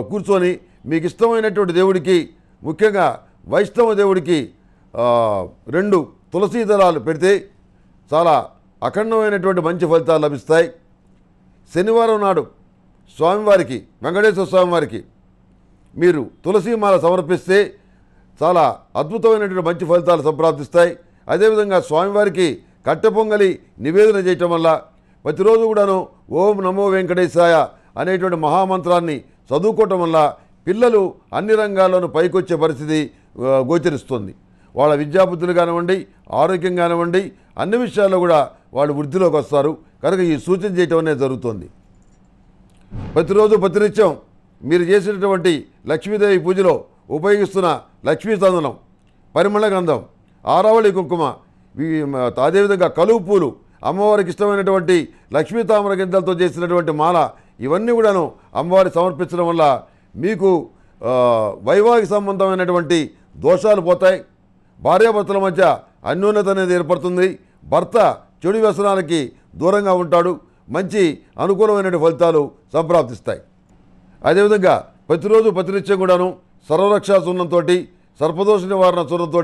కూర్చొని మీకు ఇష్టమైనటువంటి దేవుడికి, ముఖ్యంగా వైష్ణవ దేవుడికి 2 తులసీ దళాలు పెడితే చాలా అఖండమైనటువంటి మంచి ఫలితాలు లభిస్తాయి. శనివారం నాడు స్వామివారికి, వెంకటేశ్వర స్వామివారికి మీరు తులసీమాల సమర్పిస్తే చాలా అద్భుతమైనటువంటి మంచి ఫలితాలు సంప్రాప్తిస్తాయి. అదేవిధంగా స్వామివారికి కట్టె పొంగలి నివేదన చేయటం వల్ల ప్రతిరోజు కూడాను ఓం నమో వెంకటేశాయ అనేటువంటి మహామంత్రాన్ని చదువుకోవటం వల్ల పిల్లలు అన్ని రంగాల్లోనూ పైకొచ్చే పరిస్థితి గోచరిస్తుంది. వాళ్ళ విద్యాబుద్ధులు కానివ్వండి, ఆరోగ్యం కానివ్వండి, అన్ని విషయాల్లో కూడా వాళ్ళు వృద్ధిలోకి వస్తారు. కనుక ఈ సూచన చేయటం అనేది జరుగుతుంది. ప్రతిరోజు ప్రతినిత్యం మీరు చేసినటువంటి లక్ష్మీదేవి పూజలో ఉపయోగిస్తున్న లక్ష్మీ చందనం, పరిమళ గంధం, ఆరావళి కుంకుమ, అదేవిధంగా కలువు పూలు, అమ్మవారికి ఇష్టమైనటువంటి లక్ష్మీ తామర గింజలతో చేసినటువంటి మాల, ఇవన్నీ కూడాను అమ్మవారికి సమర్పించడం వల్ల మీకు వైవాహిక సంబంధమైనటువంటి దోషాలు పోతాయి. భార్యాభర్తల మధ్య అన్యోన్యత అనేది ఏర్పడుతుంది. భర్త చెడు వ్యసనాలకి దూరంగా ఉంటాడు. మంచి అనుకూలమైన ఫలితాలు సంప్రాప్తిస్తాయి. అదేవిధంగా ప్రతిరోజు ప్రతినిత్యం కూడాను సర్వరక్షా చూర్ణంతో, సర్పదోష నివారణ చూర్ణంతో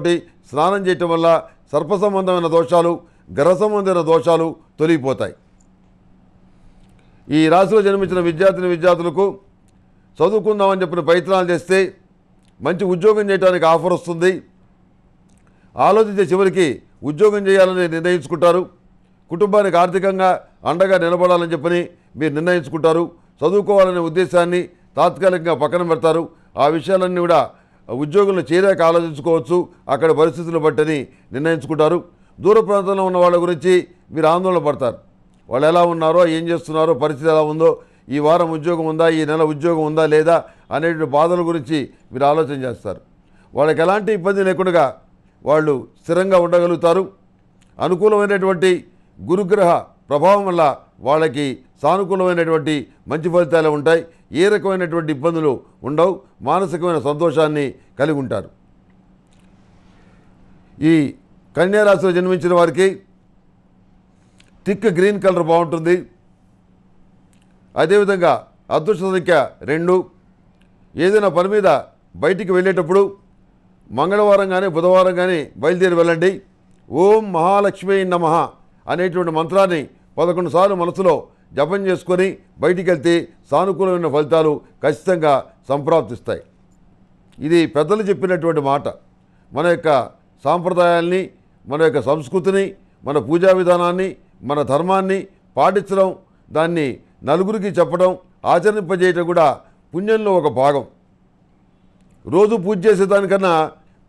స్నానం చేయటం వల్ల సర్ప సంబంధమైన దోషాలు, గ్రహ సంబంధమైన దోషాలు తొలగిపోతాయి. ఈ రాశిలో జన్మించిన విద్యార్థులకు చదువుకుందామని చెప్పిన ప్రయత్నాలు చేస్తే మంచి ఉద్యోగం చేయడానికి ఆఫర్ వస్తుంది. ఆలోచించే చివరికి ఉద్యోగం చేయాలని నిర్ణయించుకుంటారు. కుటుంబానికి ఆర్థికంగా అండగా నిలబడాలని చెప్పని మీరు నిర్ణయించుకుంటారు. చదువుకోవాలనే ఉద్దేశాన్ని తాత్కాలికంగా పక్కన పెడతారు. ఆ విషయాలన్నీ కూడా ఉద్యోగంలో చేరాక ఆలోచించుకోవచ్చు, అక్కడ పరిస్థితులు బట్టని నిర్ణయించుకుంటారు. దూర ప్రాంతంలో ఉన్న వాళ్ళ గురించి మీరు ఆందోళన పడతారు. వాళ్ళు ఎలా ఉన్నారో, ఏం చేస్తున్నారో, పరిస్థితి ఎలా ఉందో, ఈ వారం ఉద్యోగం ఉందా, ఈ నెల ఉద్యోగం ఉందా లేదా అనేటువంటి బాధల గురించి మీరు ఆలోచన చేస్తారు. వాళ్ళకి ఎలాంటి ఇబ్బంది లేకుండా వాళ్ళు స్థిరంగా ఉండగలుగుతారు. అనుకూలమైనటువంటి గురుగ్రహ ప్రభావం వల్ల వాళ్ళకి సానుకూలమైనటువంటి మంచి ఫలితాలు ఉంటాయి. ఏ రకమైనటువంటి ఇబ్బందులు ఉండవు. మానసికమైన సంతోషాన్ని కలిగి ఉంటారు. ఈ కన్యా రాశిలో జన్మించిన వారికి థిక్ గ్రీన్ కలర్ బాగుంటుంది. అదేవిధంగా అదృష్ట సంఖ్య 2. ఏదైనా పని మీద బయటికి వెళ్ళేటప్పుడు మంగళవారం కానీ బుధవారం కానీ బయలుదేరి వెళ్ళండి. ఓం మహాలక్ష్మీ నమః అనేటువంటి మంత్రాన్ని 11 సార్లు మనసులో జపం చేసుకొని బయటికి వెళ్తే సానుకూలమైన ఫలితాలు ఖచ్చితంగా సంప్రాప్తిస్తాయి. ఇది పెద్దలు చెప్పినటువంటి మాట. మన యొక్క సాంప్రదాయాల్ని, మన యొక్క సంస్కృతిని, మన పూజా విధానాన్ని, మన ధర్మాన్ని పాటించడం, దాన్ని నలుగురికి చెప్పడం, ఆచరింపజేయటం కూడా పుణ్యంలో ఒక భాగం. రోజు పూజ చేసేదానికన్నా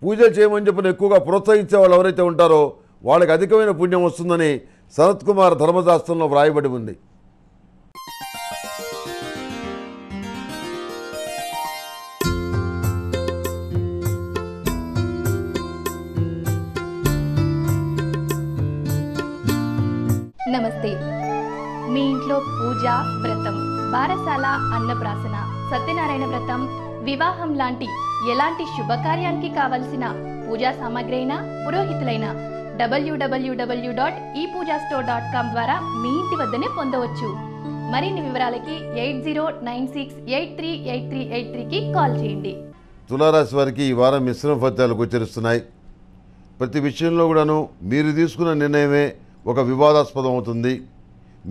పూజలు చేయమని చెప్పిన ఎక్కువగా ప్రోత్సహించే వాళ్ళు ఎవరైతే ఉంటారో వాళ్ళకి అధికమైన పుణ్యం వస్తుందని శరత్ కుమార్ ధర్మశాస్త్రంలో వ్రాయబడి ఉంది. నమస్తే. మీ ఇంట్లో పూజ, వ్రతం, బారసాల, అన్నప్రాసన, సత్యనారాయణ వ్రతం, వివాహం లాంటి ఎలాంటి శుభకార్యానికి కావలసిన పూజా సామాగ్రి అయినా, పురోహితులైన www.epoojastore.com ద్వారా మీ ఇంటి వద్దనే పొందవచ్చు. మరిన్ని వివరాలకి 8096838383కి కాల్ చేయండి. తులారాశి వారికి ఈ వారం మిశ్రమ ఫలితాలు గోచరిస్తున్నాయి. ప్రతి విషయంలో కూడాను మీరు తీసుకున్న నిర్ణయమే ఒక వివాదాస్పదం అవుతుంది.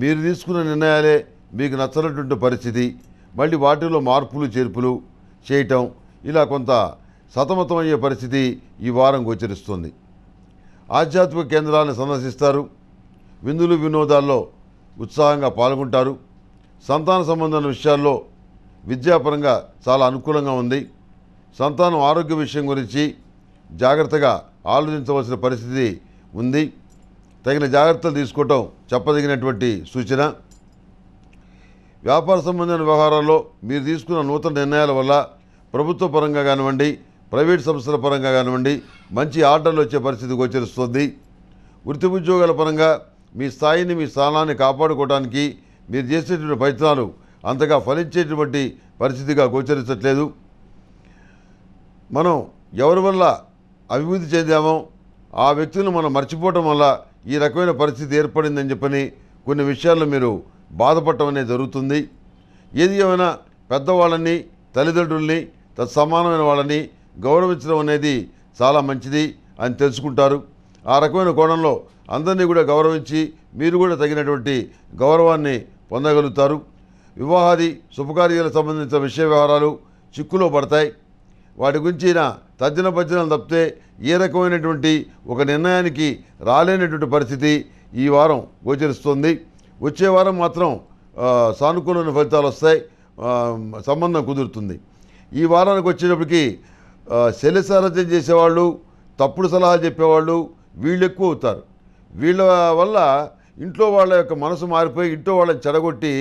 మీరు తీసుకున్న నిర్ణయాలే మీకు నచ్చనటువంటి పరిస్థితి, మళ్ళీ వాటిలో మార్పులు చేర్పులు చేయటం, ఇలా కొంత సతమతమయ్యే పరిస్థితి ఈ వారం గోచరిస్తుంది. ఆధ్యాత్మిక కేంద్రాలను సందర్శిస్తారు. విందులు వినోదాల్లో ఉత్సాహంగా పాల్గొంటారు. సంతాన సంబంధమైన విషయాల్లో విద్యాపరంగా చాలా అనుకూలంగా ఉంది. సంతానం ఆరోగ్య విషయం గురించి జాగ్రత్తగా ఆలోచించవలసిన పరిస్థితి ఉంది. తగిన జాగ్రత్తలు తీసుకోవటం చెప్పదగినటువంటి సూచన. వ్యాపార సంబంధమైన వ్యవహారాల్లో మీరు తీసుకున్న నూతన నిర్ణయాల వల్ల ప్రభుత్వ పరంగా కానివ్వండి, ప్రైవేట్ సంస్థల పరంగా కానివ్వండి మంచి ఆర్డర్లు వచ్చే పరిస్థితి గోచరిస్తుంది. వృత్తి ఉద్యోగాల పరంగా మీ స్థాయిని మీ స్థానాన్ని కాపాడుకోవడానికి మీరు చేసేటువంటి ప్రయత్నాలు అంతగా ఫలించేటువంటి పరిస్థితిగా గోచరించట్లేదు. మనం ఎవరి వల్ల అభివృద్ధి చెందామో ఆ వ్యక్తులను మనం మర్చిపోవటం వల్ల ఈ రకమైన పరిస్థితి ఏర్పడిందని చెప్పని కొన్ని విషయాల్లో మీరు బాధపడటం అనేది జరుగుతుంది. ఏది ఏమైనా పెద్దవాళ్ళని, తల్లిదండ్రుల్ని, తత్సమానమైన వాళ్ళని గౌరవించడం అనేది చాలా మంచిది అని తెలుసుకుంటారు. ఆ రకమైన కోణంలో అందరినీ కూడా గౌరవించి మీరు కూడా తగినటువంటి గౌరవాన్ని పొందగలుగుతారు. వివాహాది శుభకార్యాలకు సంబంధించిన విషయ వ్యవహారాలు చిక్కులో పడతాయి. వాటి గురించి తద్దిన భజ్జనాలు తప్పితే ఏ రకమైనటువంటి ఒక నిర్ణయానికి రాలేనటువంటి పరిస్థితి ఈ వారం గోచరిస్తుంది. వచ్చే వారం మాత్రం సానుకూలమైన ఫలితాలు వస్తాయి. సంబంధం కుదురుతుంది. ఈ వారానికి వచ్చేటప్పటికి శల్యసారథ్యం చేసేవాళ్ళు, తప్పుడు సలహాలు చెప్పేవాళ్ళు వీళ్ళు ఎక్కువ అవుతారు. వీళ్ళ వల్ల ఇంట్లో వాళ్ళ యొక్క మనసు మారిపోయి ఇంట్లో వాళ్ళని చెడగొట్టి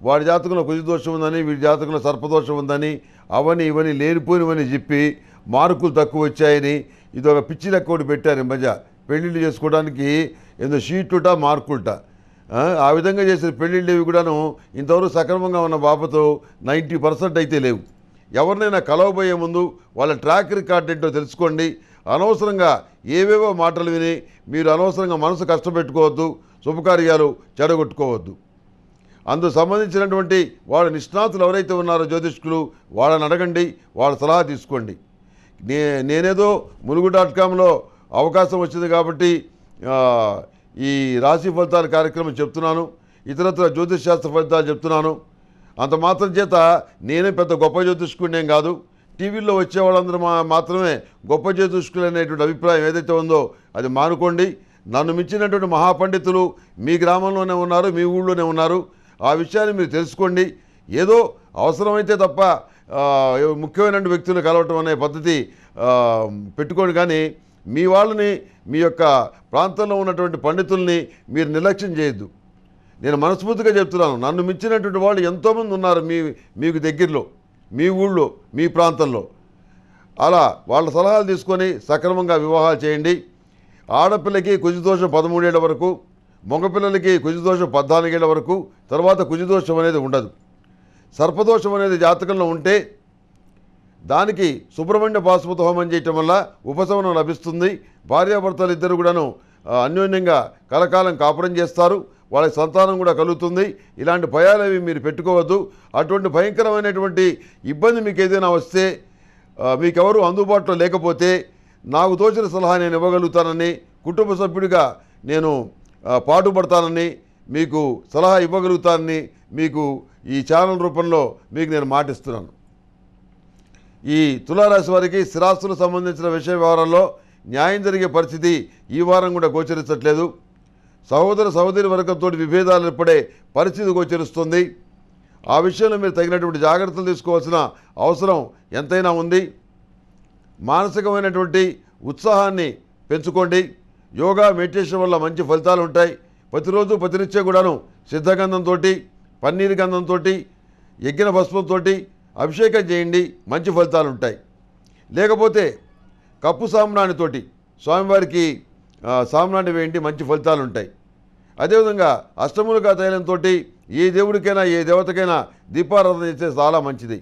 వాడి జాతకంలో కుజదోషం ఉందని, వీడి జాతకంలో సర్పదోషం ఉందని, అవని ఇవని లేనిపోయినవని చెప్పి మార్కులు తక్కువ వచ్చాయని ఇది ఒక పిచ్చి లెక్క ఒకటి పెట్టారు. ఈ మధ్య పెళ్ళిళ్ళు చేసుకోవడానికి ఏదో షీట్లుట మార్కులుట ఆ విధంగా చేసిన పెళ్ళిళ్ళు ఇవి కూడాను ఇంతవరకు సక్రమంగా ఉన్న బాబతో 90% అయితే లేవు. ఎవరినైనా కలవబోయే ముందు వాళ్ళ ట్రాక్ రికార్డ్ ఏంటో తెలుసుకోండి. అనవసరంగా ఏవేవో మాటలు విని మీరు అనవసరంగా మనసు కష్టపెట్టుకోవద్దు, శుభకార్యాలు చెడగొట్టుకోవద్దు. అందుకు సంబంధించినటువంటి వాళ్ళ నిష్ణాతులు ఎవరైతే ఉన్నారో జ్యోతిష్కులు వాళ్ళని అడగండి, వాళ్ళ సలహా తీసుకోండి. నేనేదో ములుగు.comలో అవకాశం వచ్చింది కాబట్టి ఈ రాశి ఫలితాల కార్యక్రమం చెప్తున్నాను, ఇతరత్ర జ్యోతిష్ శాస్త్ర ఫలితాలు చెప్తున్నాను. అంత మాత్రం చేత నేనే పెద్ద గొప్ప జ్యోతిష్కుడినేం కాదు. టీవీల్లో వచ్చే వాళ్ళందరూ మాత్రమే గొప్ప జ్యోతిష్కులు అనేటువంటి అభిప్రాయం ఏదైతే ఉందో అది మానుకోండి. నన్ను మించినటువంటి మహాపండితులు మీ గ్రామంలోనే ఉన్నారు, మీ ఊళ్ళోనే ఉన్నారు. ఆ విషయాన్ని మీరు తెలుసుకోండి. ఏదో అవసరమైతే తప్ప ముఖ్యమైన వ్యక్తులు కలవటం అనే పద్ధతి పెట్టుకోండి. కానీ మీ వాళ్ళని, మీ యొక్క ప్రాంతంలో ఉన్నటువంటి పండితుల్ని మీరు నిర్లక్ష్యం చేయొద్దు. నేను మనస్ఫూర్తిగా చెప్తున్నాను. నన్ను మించినటువంటి వాళ్ళు ఎంతోమంది ఉన్నారు మీకు దగ్గరలో, మీ ఊళ్ళో, మీ ప్రాంతంలో. అలా వాళ్ళ సలహాలు తీసుకొని సక్రమంగా వివాహాలు చేయండి. ఆడపిల్లకి కుజదోషం 13 ఏళ్ల వరకు, మగపిల్లలకి కుజదోషం 14 ఏళ్ల వరకు, తర్వాత కుజదోషం అనేది ఉండదు. సర్పదోషం అనేది జాతకంలో ఉంటే దానికి సుబ్రహ్మణ్య పాశుపత హోమం చేయటం వల్ల ఉపశమనం లభిస్తుంది. భార్యాభర్తలు ఇద్దరు కూడాను అన్యోన్యంగా కలకాలం కాపురం చేస్తారు. వాళ్ళకి సంతానం కూడా కలుగుతుంది. ఇలాంటి భయాలు అవి మీరు పెట్టుకోవద్దు. అటువంటి భయంకరమైనటువంటి ఇబ్బంది మీకు ఏదైనా వస్తే, మీకెవరు అందుబాటులో లేకపోతే నాకు తోచిన సలహా నేను ఇవ్వగలుగుతానని, కుటుంబ సభ్యుడిగా నేను పాటుపడతానని, మీకు సలహా ఇవ్వగలుగుతానని మీకు ఈ ఛానల్ రూపంలో మీకు నేను మాటిస్తున్నాను. ఈ తులారాశి వారికి స్థిరాస్తులకు సంబంధించిన విషయ వ్యవహారాల్లో న్యాయం జరిగే పరిస్థితి ఈ వారం కూడా గోచరించట్లేదు. సహోదరి వర్గంతో విభేదాలు ఏర్పడే పరిస్థితి గోచరిస్తుంది. ఆ విషయంలో మీరు తగినటువంటి జాగ్రత్తలు తీసుకోవాల్సిన అవసరం ఎంతైనా ఉంది. మానసికమైనటువంటి ఉత్సాహాన్ని పెంచుకోండి. యోగా, మెడిటేషన్ వల్ల మంచి ఫలితాలు ఉంటాయి. ప్రతిరోజు ప్రతినిత్యం కూడాను సిద్ధగంధంతో, పన్నీరు గంధంతో, యజ్ఞ భస్మంతో అభిషేకం చేయండి, మంచి ఫలితాలు ఉంటాయి. లేకపోతే కప్పు సామ్రాణితోటి స్వామివారికి సామ్రాణి వేయండి, మంచి ఫలితాలు ఉంటాయి. అదేవిధంగా అష్టములుగా తైలంతో ఏ దేవుడికైనా ఏ దేవతకైనా దీపారాధన చేస్తే చాలా మంచిది.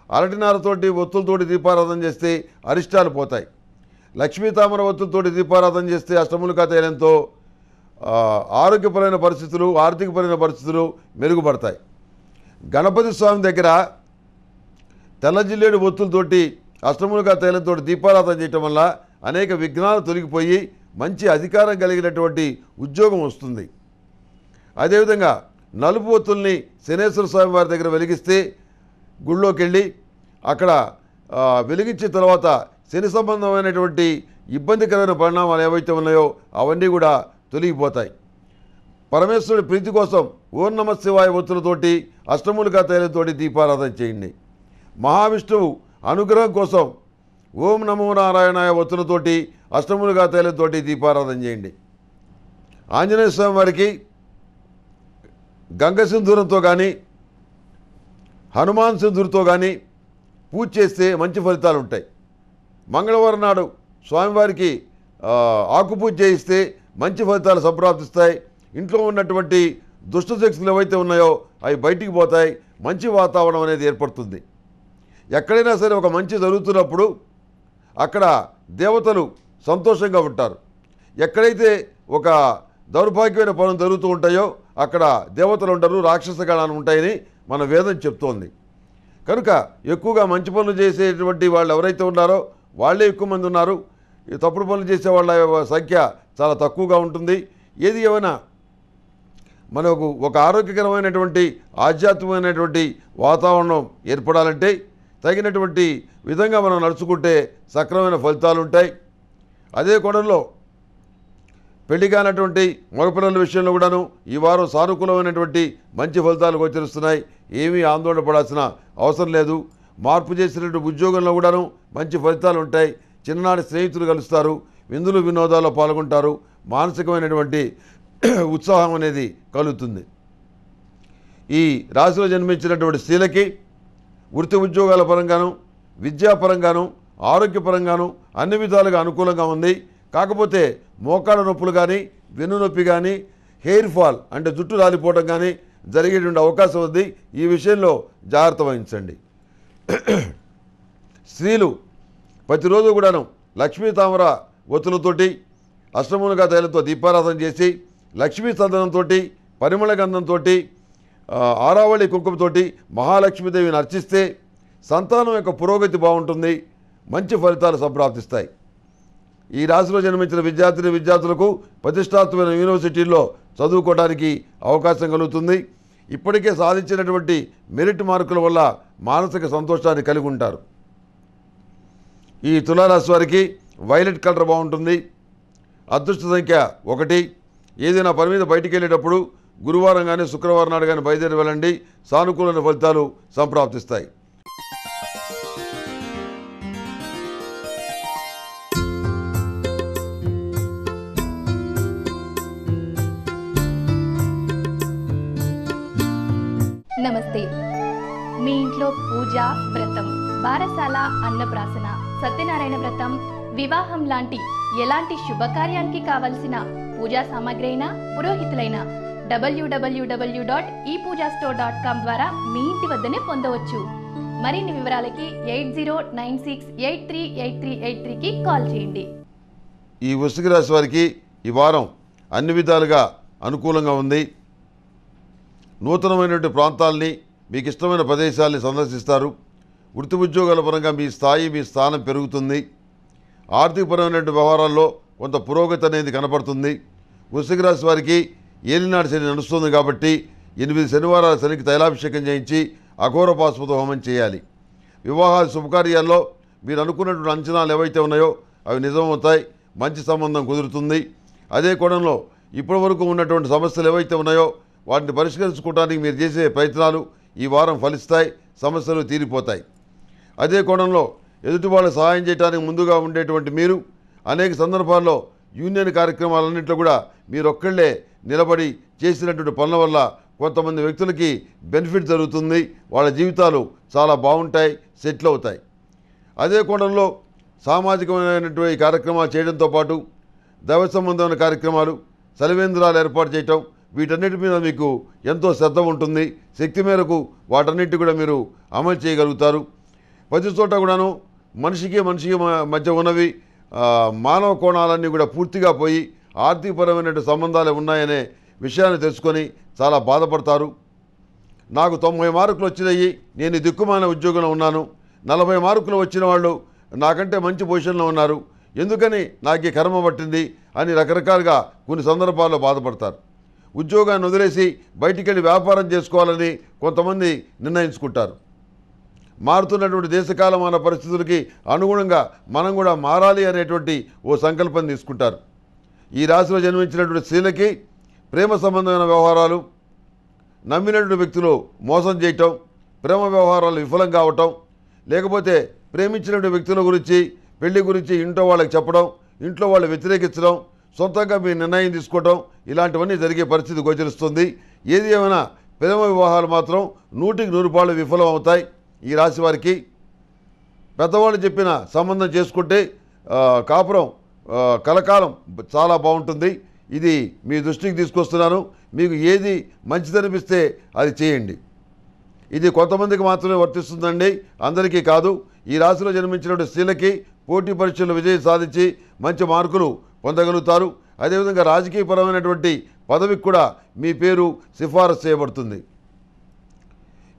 అరటినారతోటి ఒత్తులతోటి దీపారాధన చేస్తే అరిష్టాలు పోతాయి. లక్ష్మీ తామర ఒత్తులతోటి దీపారాధన చేస్తే అష్టములికా తైలంతో ఆరోగ్యపరమైన పరిస్థితులు, ఆర్థికపరమైన పరిస్థితులు మెరుగుపడతాయి. గణపతి స్వామి దగ్గర తెల్ల జిల్లేడు ఒత్తులతోటి అష్టములికా తైలంతో దీపారాధన చేయటం వల్ల అనేక విఘ్నాలు తొలగిపోయి మంచి అధికారం కలిగినటువంటి ఉద్యోగం వస్తుంది. అదేవిధంగా నలుపు ఒత్తుల్ని శనేశ్వర స్వామి వారి దగ్గర వెలిగిస్తే గుళ్ళోకి వెళ్ళి అక్కడ వెలిగించిన తర్వాత శని సంబంధమైనటువంటి ఇబ్బందికరమైన పరిణామాలు ఏవైతే ఉన్నాయో అవన్నీ కూడా తొలగిపోతాయి. పరమేశ్వరుడి ప్రీతి కోసం ఓం నమః శివాయ ఒత్తులతోటి అష్టములికా తైలంతోటి దీపారాధన చేయండి. మహావిష్ణువు అనుగ్రహం కోసం ఓం నమో నారాయణాయ ఒత్తులతోటి అష్టములికా తైలంతోటి దీపారాధన చేయండి. ఆంజనేయ స్వామి వారికి గంగ సింధూరంతో కానీ హనుమాన్ సింధూర్తో కానీ పూజ చేస్తే మంచి ఫలితాలు ఉంటాయి. మంగళవారం నాడు స్వామివారికి ఆకుపూజ చేయిస్తే మంచి ఫలితాలు సంప్రాప్తిస్తాయి. ఇంట్లో ఉన్నటువంటి దుష్టశక్తులు ఏవైతే ఉన్నాయో అవి బయటికి పోతాయి. మంచి వాతావరణం అనేది ఏర్పడుతుంది. ఎక్కడైనా సరే ఒక మంచి జరుగుతున్నప్పుడు అక్కడ దేవతలు సంతోషంగా ఉంటారు. ఎక్కడైతే ఒక దౌర్భాగ్యమైన పనులు జరుగుతూ ఉంటాయో అక్కడ దేవతలు ఉండరు, రాక్షస గణాలు ఉంటాయని మన వేదం చెప్తోంది. కనుక ఎక్కువగా మంచి పనులు చేసేటువంటి వాళ్ళు ఎవరైతే ఉన్నారో వాళ్ళే ఎక్కువ మంది ఉన్నారు. ఈ తప్పుడు పనులు చేసే వాళ్ళ సంఖ్య చాలా తక్కువగా ఉంటుంది. ఏది ఏమైనా మనకు ఒక ఆరోగ్యకరమైనటువంటి ఆధ్యాత్మికమైనటువంటి వాతావరణం ఏర్పడాలంటే తగినటువంటి విధంగా మనం నడుచుకుంటే సక్రమమైన ఫలితాలు ఉంటాయి. అదే కోణంలో పెళ్లి కానటువంటి మగపిల్లల విషయంలో కూడాను ఈ వారం సానుకూలమైనటువంటి మంచి ఫలితాలు గోచరిస్తున్నాయి. ఏమీ ఆందోళన పడాల్సిన అవసరం లేదు. మార్పు చేసినటువంటి ఉద్యోగంలో కూడాను మంచి ఫలితాలు ఉంటాయి. చిన్ననాటి స్నేహితులు కలుస్తారు, విందులు వినోదాల్లో పాల్గొంటారు, మానసికమైనటువంటి ఉత్సాహం అనేది కలుగుతుంది. ఈ రాశిలో జన్మించినటువంటి స్త్రీలకి వృత్తి ఉద్యోగాల పరంగాను, విద్యాపరంగాను, ఆరోగ్యపరంగాను అన్ని విధాలుగా అనుకూలంగా ఉంది. కాకపోతే మోకాళ్ళ నొప్పులు కానీ, వెన్ను నొప్పి కానీ, హెయిర్ ఫాల్ అంటే జుట్టు రాలిపోవడం కానీ జరిగేటువంటి అవకాశం ఉంది. ఈ విషయంలో జాగ్రత్త వహించండి. స్త్రీలు ప్రతిరోజు కూడాను లక్ష్మీ తామర ఒత్తులతోటి అష్టములికా తైలంతో దీపారాధన చేసి లక్ష్మీ చందనంతో, పరిమళ గంధంతో, ఆరావళి కుంకుమతోటి మహాలక్ష్మీదేవిని అర్చిస్తే సంతానం యొక్క పురోగతి బాగుంటుంది. మంచి ఫలితాలు సంప్రాప్తిస్తాయి. ఈ రాశిలో జన్మించిన విద్యార్థులకు ప్రతిష్టాత్మకమైన యూనివర్సిటీల్లో చదువుకోవడానికి అవకాశం కలుగుతుంది. ఇప్పటికే సాధించినటువంటి మెరిట్ మార్కుల వల్ల మానసిక సంతోషాన్ని కలిగి ఉంటారు. ఈ తులారాశి వారికి వైలెట్ కలర్ బాగుంటుంది. అదృష్ట సంఖ్య 1. ఏదైనా పని మీద బయటికి వెళ్ళేటప్పుడు గురువారం కానీ శుక్రవారం నాడు కానీ బయలుదేరి వెళ్ళండి. సానుకూలమైన ఫలితాలు సంప్రాప్తిస్తాయి. నమస్తే. మీ ఇంట్లో పూజ, వ్రతం, బారసాల, అన్నప్రాసన, సత్యనారాయణ వ్రతం, వివాహం లాంటి ఎలాంటి శుభకార్యానికి కావలసిన పూజా సామాగ్రి అయినా, పురోహితులైన www.epoojastore.com ద్వారా మీ ఇంటి వద్దనే పొందవచ్చు. మరిన్ని వివరాలకి 8096838383కి కాల్ చేయండి. ఈ వృశ్చిక రాశి వారికి ఈ వారం అన్ని విధాలుగా అనుకూలంగా ఉంది. నూతనమైనటువంటి ప్రాంతాలని, మీకు ఇష్టమైన ప్రదేశాలని సందర్శిస్తారు. వృత్తి ఉద్యోగాల పరంగా మీ స్థాయి, మీ స్థానం పెరుగుతుంది. ఆర్థికపరమైనటువంటి వ్యవహారాల్లో కొంత పురోగతి అనేది కనపడుతుంది. వృశ్చిక రాశి వారికి ఏలినాడు శని నడుస్తుంది కాబట్టి 8 శనివారాల శనికి తైలాభిషేకం చేయించి అఘోర పాశుపత హోమం చేయాలి. వివాహాల శుభకార్యాల్లో మీరు అనుకున్నటువంటి అంచనాలు ఏవైతే ఉన్నాయో అవి నిజమవుతాయి. మంచి సంబంధం కుదురుతుంది. అదే కోణంలో ఇప్పటి వరకు ఉన్నటువంటి సమస్యలు ఏవైతే ఉన్నాయో వాటిని పరిష్కరించుకోవడానికి మీరు చేసే ప్రయత్నాలు ఈ వారం ఫలిస్తాయి. సమస్యలు తీరిపోతాయి. అదే కోణంలో ఎదుటి వాళ్ళ సహాయం చేయడానికి ముందుగా ఉండేటువంటి మీరు అనేక సందర్భాల్లో యూనియన్ కార్యక్రమాలన్నింటిలో కూడా మీరొక్కళ్ళే నిలబడి చేసినటువంటి పనుల వల్ల కొంతమంది వ్యక్తులకి బెనిఫిట్ జరుగుతుంది. వాళ్ళ జీవితాలు చాలా బాగుంటాయి, సెటిల్ అవుతాయి. అదే కోణంలో సామాజికమైనటువంటి కార్యక్రమాలు చేయడంతో పాటు దైవ సంబంధమైన కార్యక్రమాలు, సలివేంద్రాలు ఏర్పాటు చేయటం, వీటన్నిటి మీద మీకు ఎంతో శ్రద్ధ ఉంటుంది. శక్తి మేరకు వాటన్నిటి కూడా మీరు అమలు చేయగలుగుతారు. ప్రతి చోట కూడాను మనిషికి మధ్య ఉన్నవి మానవ కోణాలన్నీ కూడా పూర్తిగా పోయి ఆర్థికపరమైన సంబంధాలే ఉన్నాయనే విషయాన్ని తెలుసుకొని చాలా బాధపడతారు. నాకు 90 మార్కులు వచ్చినాయి, నేను దిక్కుమాలిన ఉద్యోగంలో ఉన్నాను, 40 మార్కులు వచ్చిన వాళ్ళు నాకంటే మంచి పొజిషన్లో ఉన్నారు, ఎందుకని నాకు ఈ కర్మ పట్టింది అని రకరకాలుగా కొన్ని సందర్భాల్లో బాధపడతారు. ఉద్యోగాన్ని వదిలేసి బయటికి వెళ్ళి వ్యాపారం చేసుకోవాలని కొంతమంది నిర్ణయించుకుంటారు. మారుతున్నటువంటి దేశకాలమాన పరిస్థితులకి అనుగుణంగా మనం కూడా మారాలి అనేటువంటి ఓ సంకల్పం తీసుకుంటారు. ఈ రాశిలో జన్మించినటువంటి స్త్రీలకి ప్రేమ సంబంధమైన వ్యవహారాలు, నమ్మినటువంటి వ్యక్తులు మోసం చేయటం, ప్రేమ వ్యవహారాలు విఫలం కావటం, లేకపోతే ప్రేమించినటువంటి వ్యక్తుల గురించి పెళ్లి గురించి ఇంట్లో వాళ్ళకి చెప్పడం, ఇంట్లో వాళ్ళు వ్యతిరేకించడం, సొంతంగా మీ నిర్ణయం తీసుకోవటం, ఇలాంటివన్నీ జరిగే పరిస్థితి గోచరిస్తుంది. ఏది ఏమైనా ప్రేమ వివాహాలు మాత్రం 100కి 100 విఫలం అవుతాయి. ఈ రాశి వారికి పెద్దవాళ్ళు చెప్పిన సంబంధం చేసుకుంటే కాపురం కలకాలం చాలా బాగుంటుంది. ఇది మీ దృష్టికి తీసుకొస్తున్నాను. మీకు ఏది మంచిదనిపిస్తే అది చేయండి. ఇది కొంతమందికి మాత్రమే వర్తిస్తుందండి, అందరికీ కాదు. ఈ రాశిలో జన్మించినటువంటి స్త్రీలకి పోటీ పరీక్షల్లో విజయం సాధించి మంచి మార్కులు పొందగలుగుతారు. అదేవిధంగా రాజకీయపరమైనటువంటి పదవికి కూడా మీ పేరు సిఫారసు చేయబడుతుంది.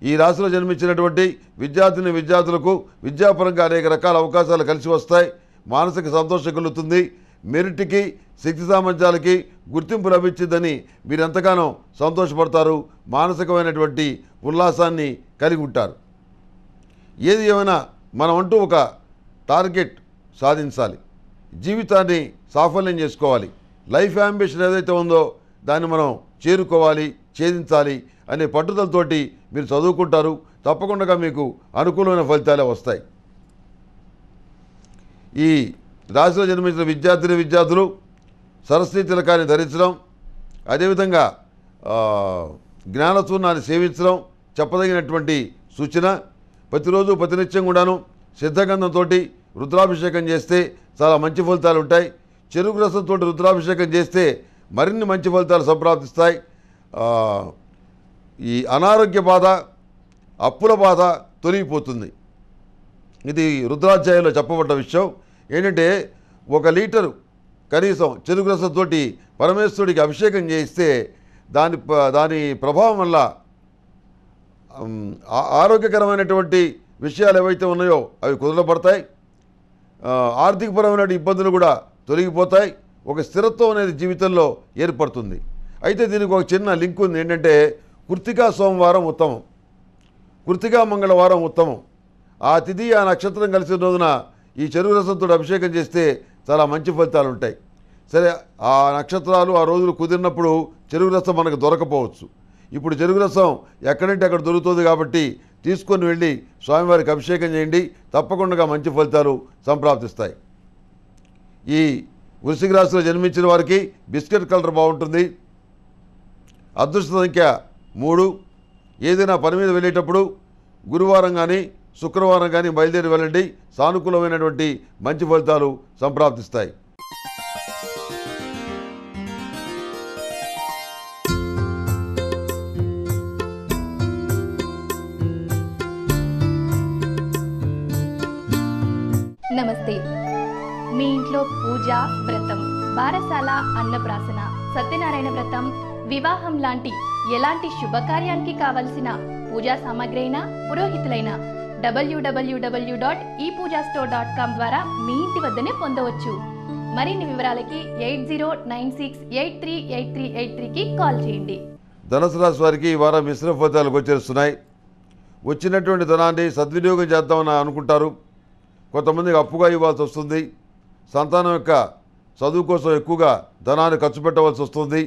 ఈ రాశిలో జన్మించినటువంటి విద్యార్థులకు విద్యాపరంగా అనేక రకాల అవకాశాలు కలిసి వస్తాయి. మానసిక సంతోషం కలుగుతుంది. మెరిట్కి శక్తి సామర్థ్యాలకి గుర్తింపు లభించిందని మీరు ఎంతగానో సంతోషపడతారు. మానసికమైనటువంటి ఉల్లాసాన్ని కలిగి ఉంటారు. ఏది ఏమైనా మనం అంటూ ఒక టార్గెట్ సాధించాలి, జీవితాన్ని సాఫల్యం చేసుకోవాలి. లైఫ్ యాంబిషన్ ఏదైతే ఉందో దాన్ని మనం చేరుకోవాలి, ఛేదించాలి అనే పట్టుదలతోటి మీరు చదువుకుంటారు. తప్పకుండా మీకు అనుకూలమైన ఫలితాలే వస్తాయి. ఈ రాశిలో జన్మించిన విద్యార్థులు సరస్వతీ తిలకాన్ని ధరించడం, అదేవిధంగా జ్ఞానచూర్ణాన్ని సేవించడం చెప్పదగినటువంటి సూచన. ప్రతిరోజు ప్రతినిత్యం కూడాను సిద్ధగంధంతో రుద్రాభిషేకం చేస్తే చాలా మంచి ఫలితాలు ఉంటాయి. చెరుకు రసంతో రుద్రాభిషేకం చేస్తే మరిన్ని మంచి ఫలితాలు సంప్రాప్తిస్తాయి. ఈ అనారోగ్య బాధ, అప్పుల బాధ తొలగిపోతుంది. ఇది రుద్రాధ్యాయంలో చెప్పబడ్డ విషయం. ఏంటంటే 1 లీటరు కనీసం చెరుకు రసంతో పరమేశ్వరుడికి అభిషేకం చేయిస్తే దాని ప్రభావం వల్ల ఆరోగ్యకరమైనటువంటి విషయాలు ఏవైతే ఉన్నాయో అవి కుదరపడతాయి. ఆర్థికపరమైన ఇబ్బందులు కూడా తొలగిపోతాయి. ఒక స్థిరత్వం అనేది జీవితంలో ఏర్పడుతుంది. అయితే దీనికి ఒక చిన్న లింక్ ఉంది. ఏంటంటే కృత్తికా సోమవారం ఉత్తమం, కృత్తికా మంగళవారం ఉత్తమం. ఆ తిథి ఆ నక్షత్రం కలిసిన రోజున ఈ చెరుకు రసంతో అభిషేకం చేస్తే చాలా మంచి ఫలితాలు ఉంటాయి. సరే, ఆ నక్షత్రాలు ఆ రోజులు కుదిరినప్పుడు చెరుకు రసం మనకు దొరకపోవచ్చు. ఇప్పుడు చెరుకు రసం ఎక్కడంటే అక్కడ దొరుకుతుంది కాబట్టి తీసుకొని వెళ్ళి స్వామివారికి అభిషేకం చేయండి. తప్పకుండా మంచి ఫలితాలు సంప్రాప్తిస్తాయి. ఈ వృశ్చిక రాశిలో జన్మించిన వారికి బిస్కెట్ కలర్ బాగుంటుంది. అదృష్ట సంఖ్య 3. ఏదైనా పని మీద వెళ్ళేటప్పుడు గురువారం కానీ శుక్రవారం కానీ బయలుదేరి వెళ్ళండి. సానుకూలమైనటువంటి మంచి ఫలితాలు సంప్రాప్తిస్తాయి. నమస్తే. మీ ఇంట్లో పూజ, వ్రతం, బారసాల, అన్నప్రాసన, సత్యనారాయణ వ్రతం, వివాహం లాంటి ఎలాంటి శుభకార్యానికి కావలసిన పూజా సామాగ్రి అయినా, పురోహితులైన www.epoojastore.com ద్వారా మీ ఇంటి వద్దనే పొందవచ్చు. మరిన్ని వివరాలకి 8096838383కి కాల్ చేయండి. ధనుసు రాశి వారికి ఈ వారం మిశ్రమ ఫలితాలు గోచరిస్తున్నాయి. వచ్చినటువంటి ధనాన్ని సద్వినియోగం చేద్దామని అనుకుంటారు. కొంతమందికి అప్పుగా ఇవ్వాల్సి వస్తుంది. సంతానం యొక్క చదువు కోసం ఎక్కువగా ధనాన్ని ఖర్చు పెట్టవలసి వస్తుంది.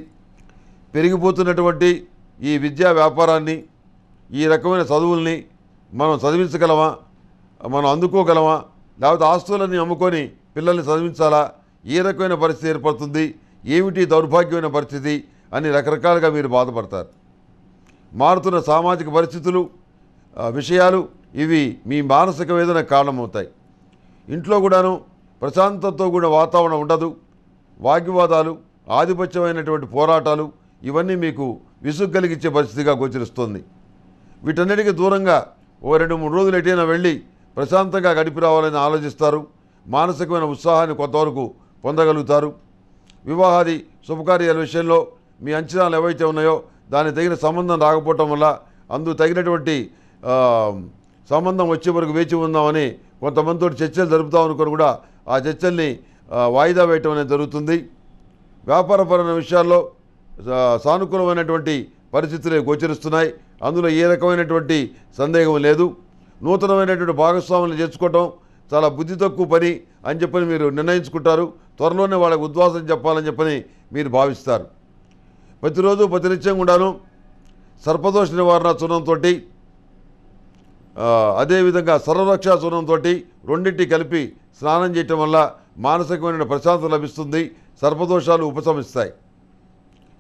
పెరిగిపోతున్నటువంటి ఈ విద్యా వ్యాపారాన్ని, ఈ రకమైన చదువుల్ని మనం చదివించగలమా, మనం అందుకోగలమా, లేకపోతే ఆస్తులన్నీ అమ్ముకొని పిల్లల్ని చదివించాలా, ఏ రకమైన పరిస్థితి ఏర్పడుతుంది, ఏమిటి దౌర్భాగ్యమైన పరిస్థితి అని రకరకాలుగా మీరు బాధపడతారు. మారుతున్న సామాజిక పరిస్థితులు, విషయాలు ఇవి మీ మానసిక వేదనకు కారణమవుతాయి. ఇంట్లో కూడాను ప్రశాంతతతో కూడిన వాతావరణం ఉండదు. వాగ్వివాదాలు, ఆధిపత్యమైనటువంటి పోరాటాలు ఇవన్నీ మీకు విసుగు కలిగించే పరిస్థితిగా గోచరిస్తుంది. వీటన్నిటికీ దూరంగా 2-3 రోజులు ఎటైనా వెళ్ళి ప్రశాంతంగా గడిపి రావాలని ఆలోచిస్తారు. మానసికమైన ఉత్సాహాన్ని కొంతవరకు పొందగలుగుతారు. వివాహాది శుభకార్యాల విషయంలో మీ అంచనాలు ఏవైతే ఉన్నాయో దానికి తగిన సంబంధం రాకపోవటం వల్ల అందుకు తగినటువంటి సంబంధం వచ్చే వరకు వేచి ఉందామని కొంతమందితో చర్చలు జరుపుతాం అనుకొని కూడా ఆ చర్చల్ని వాయిదా వేయటం అనేది జరుగుతుంది. వ్యాపారపరమైన విషయాల్లో సానుకూలమైనటువంటి పరిస్థితులే గోచరిస్తున్నాయి. అందులో ఏ రకమైనటువంటి సందేహం లేదు. నూతనమైనటువంటి భాగస్వాములను చేర్చుకోవటం చాలా బుద్ధి తక్కువ పని అని చెప్పని మీరు నిర్ణయించుకుంటారు. త్వరలోనే వాళ్ళకి ఉద్వాసం చెప్పాలని చెప్పని మీరు భావిస్తారు. ప్రతిరోజు ప్రతినిత్యం కూడాను సర్పదోష నివారణ చూర్ణంతో అదేవిధంగా సర్వరక్షా చూర్ణంతో రెండింటి కలిపి స్నానం చేయటం వల్ల మానసికమైన ప్రశాంతత లభిస్తుంది. సర్పదోషాలు ఉపశమిస్తాయి.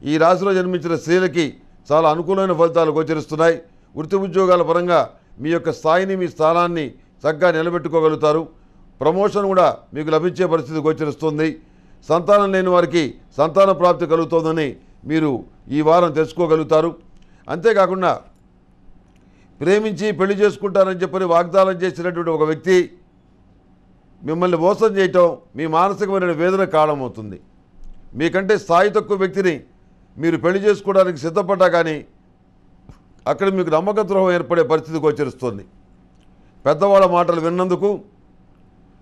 ఈ రాశిలో జన్మించిన స్త్రీలకి చాలా అనుకూలమైన ఫలితాలు గోచరిస్తున్నాయి. వృత్తి ఉద్యోగాల పరంగా మీ యొక్క స్థాయిని మీ స్థానాన్ని చక్కగా నిలబెట్టుకోగలుగుతారు. ప్రమోషన్ కూడా మీకు లభించే పరిస్థితి గోచరిస్తుంది. సంతానం లేని వారికి సంతాన ప్రాప్తి కలుగుతుందని మీరు ఈ వారం తెలుసుకోగలుగుతారు. అంతేకాకుండా ప్రేమించి పెళ్లి చేసుకుంటారని చెప్పని వాగ్దానం చేసినటువంటి ఒక వ్యక్తి మిమ్మల్ని మోసం చేయటం మీ మానసికమైన వేదన కారణమవుతుంది. మీకంటే స్థాయి తక్కువ వ్యక్తిని మీరు పెళ్లి చేసుకోవడానికి సిద్ధపడ్డా కానీ అక్కడ మీకు నమ్మక ద్రోహం ఏర్పడే పరిస్థితి గోచరిస్తుంది. పెద్దవాళ్ళ మాటలు విన్నందుకు,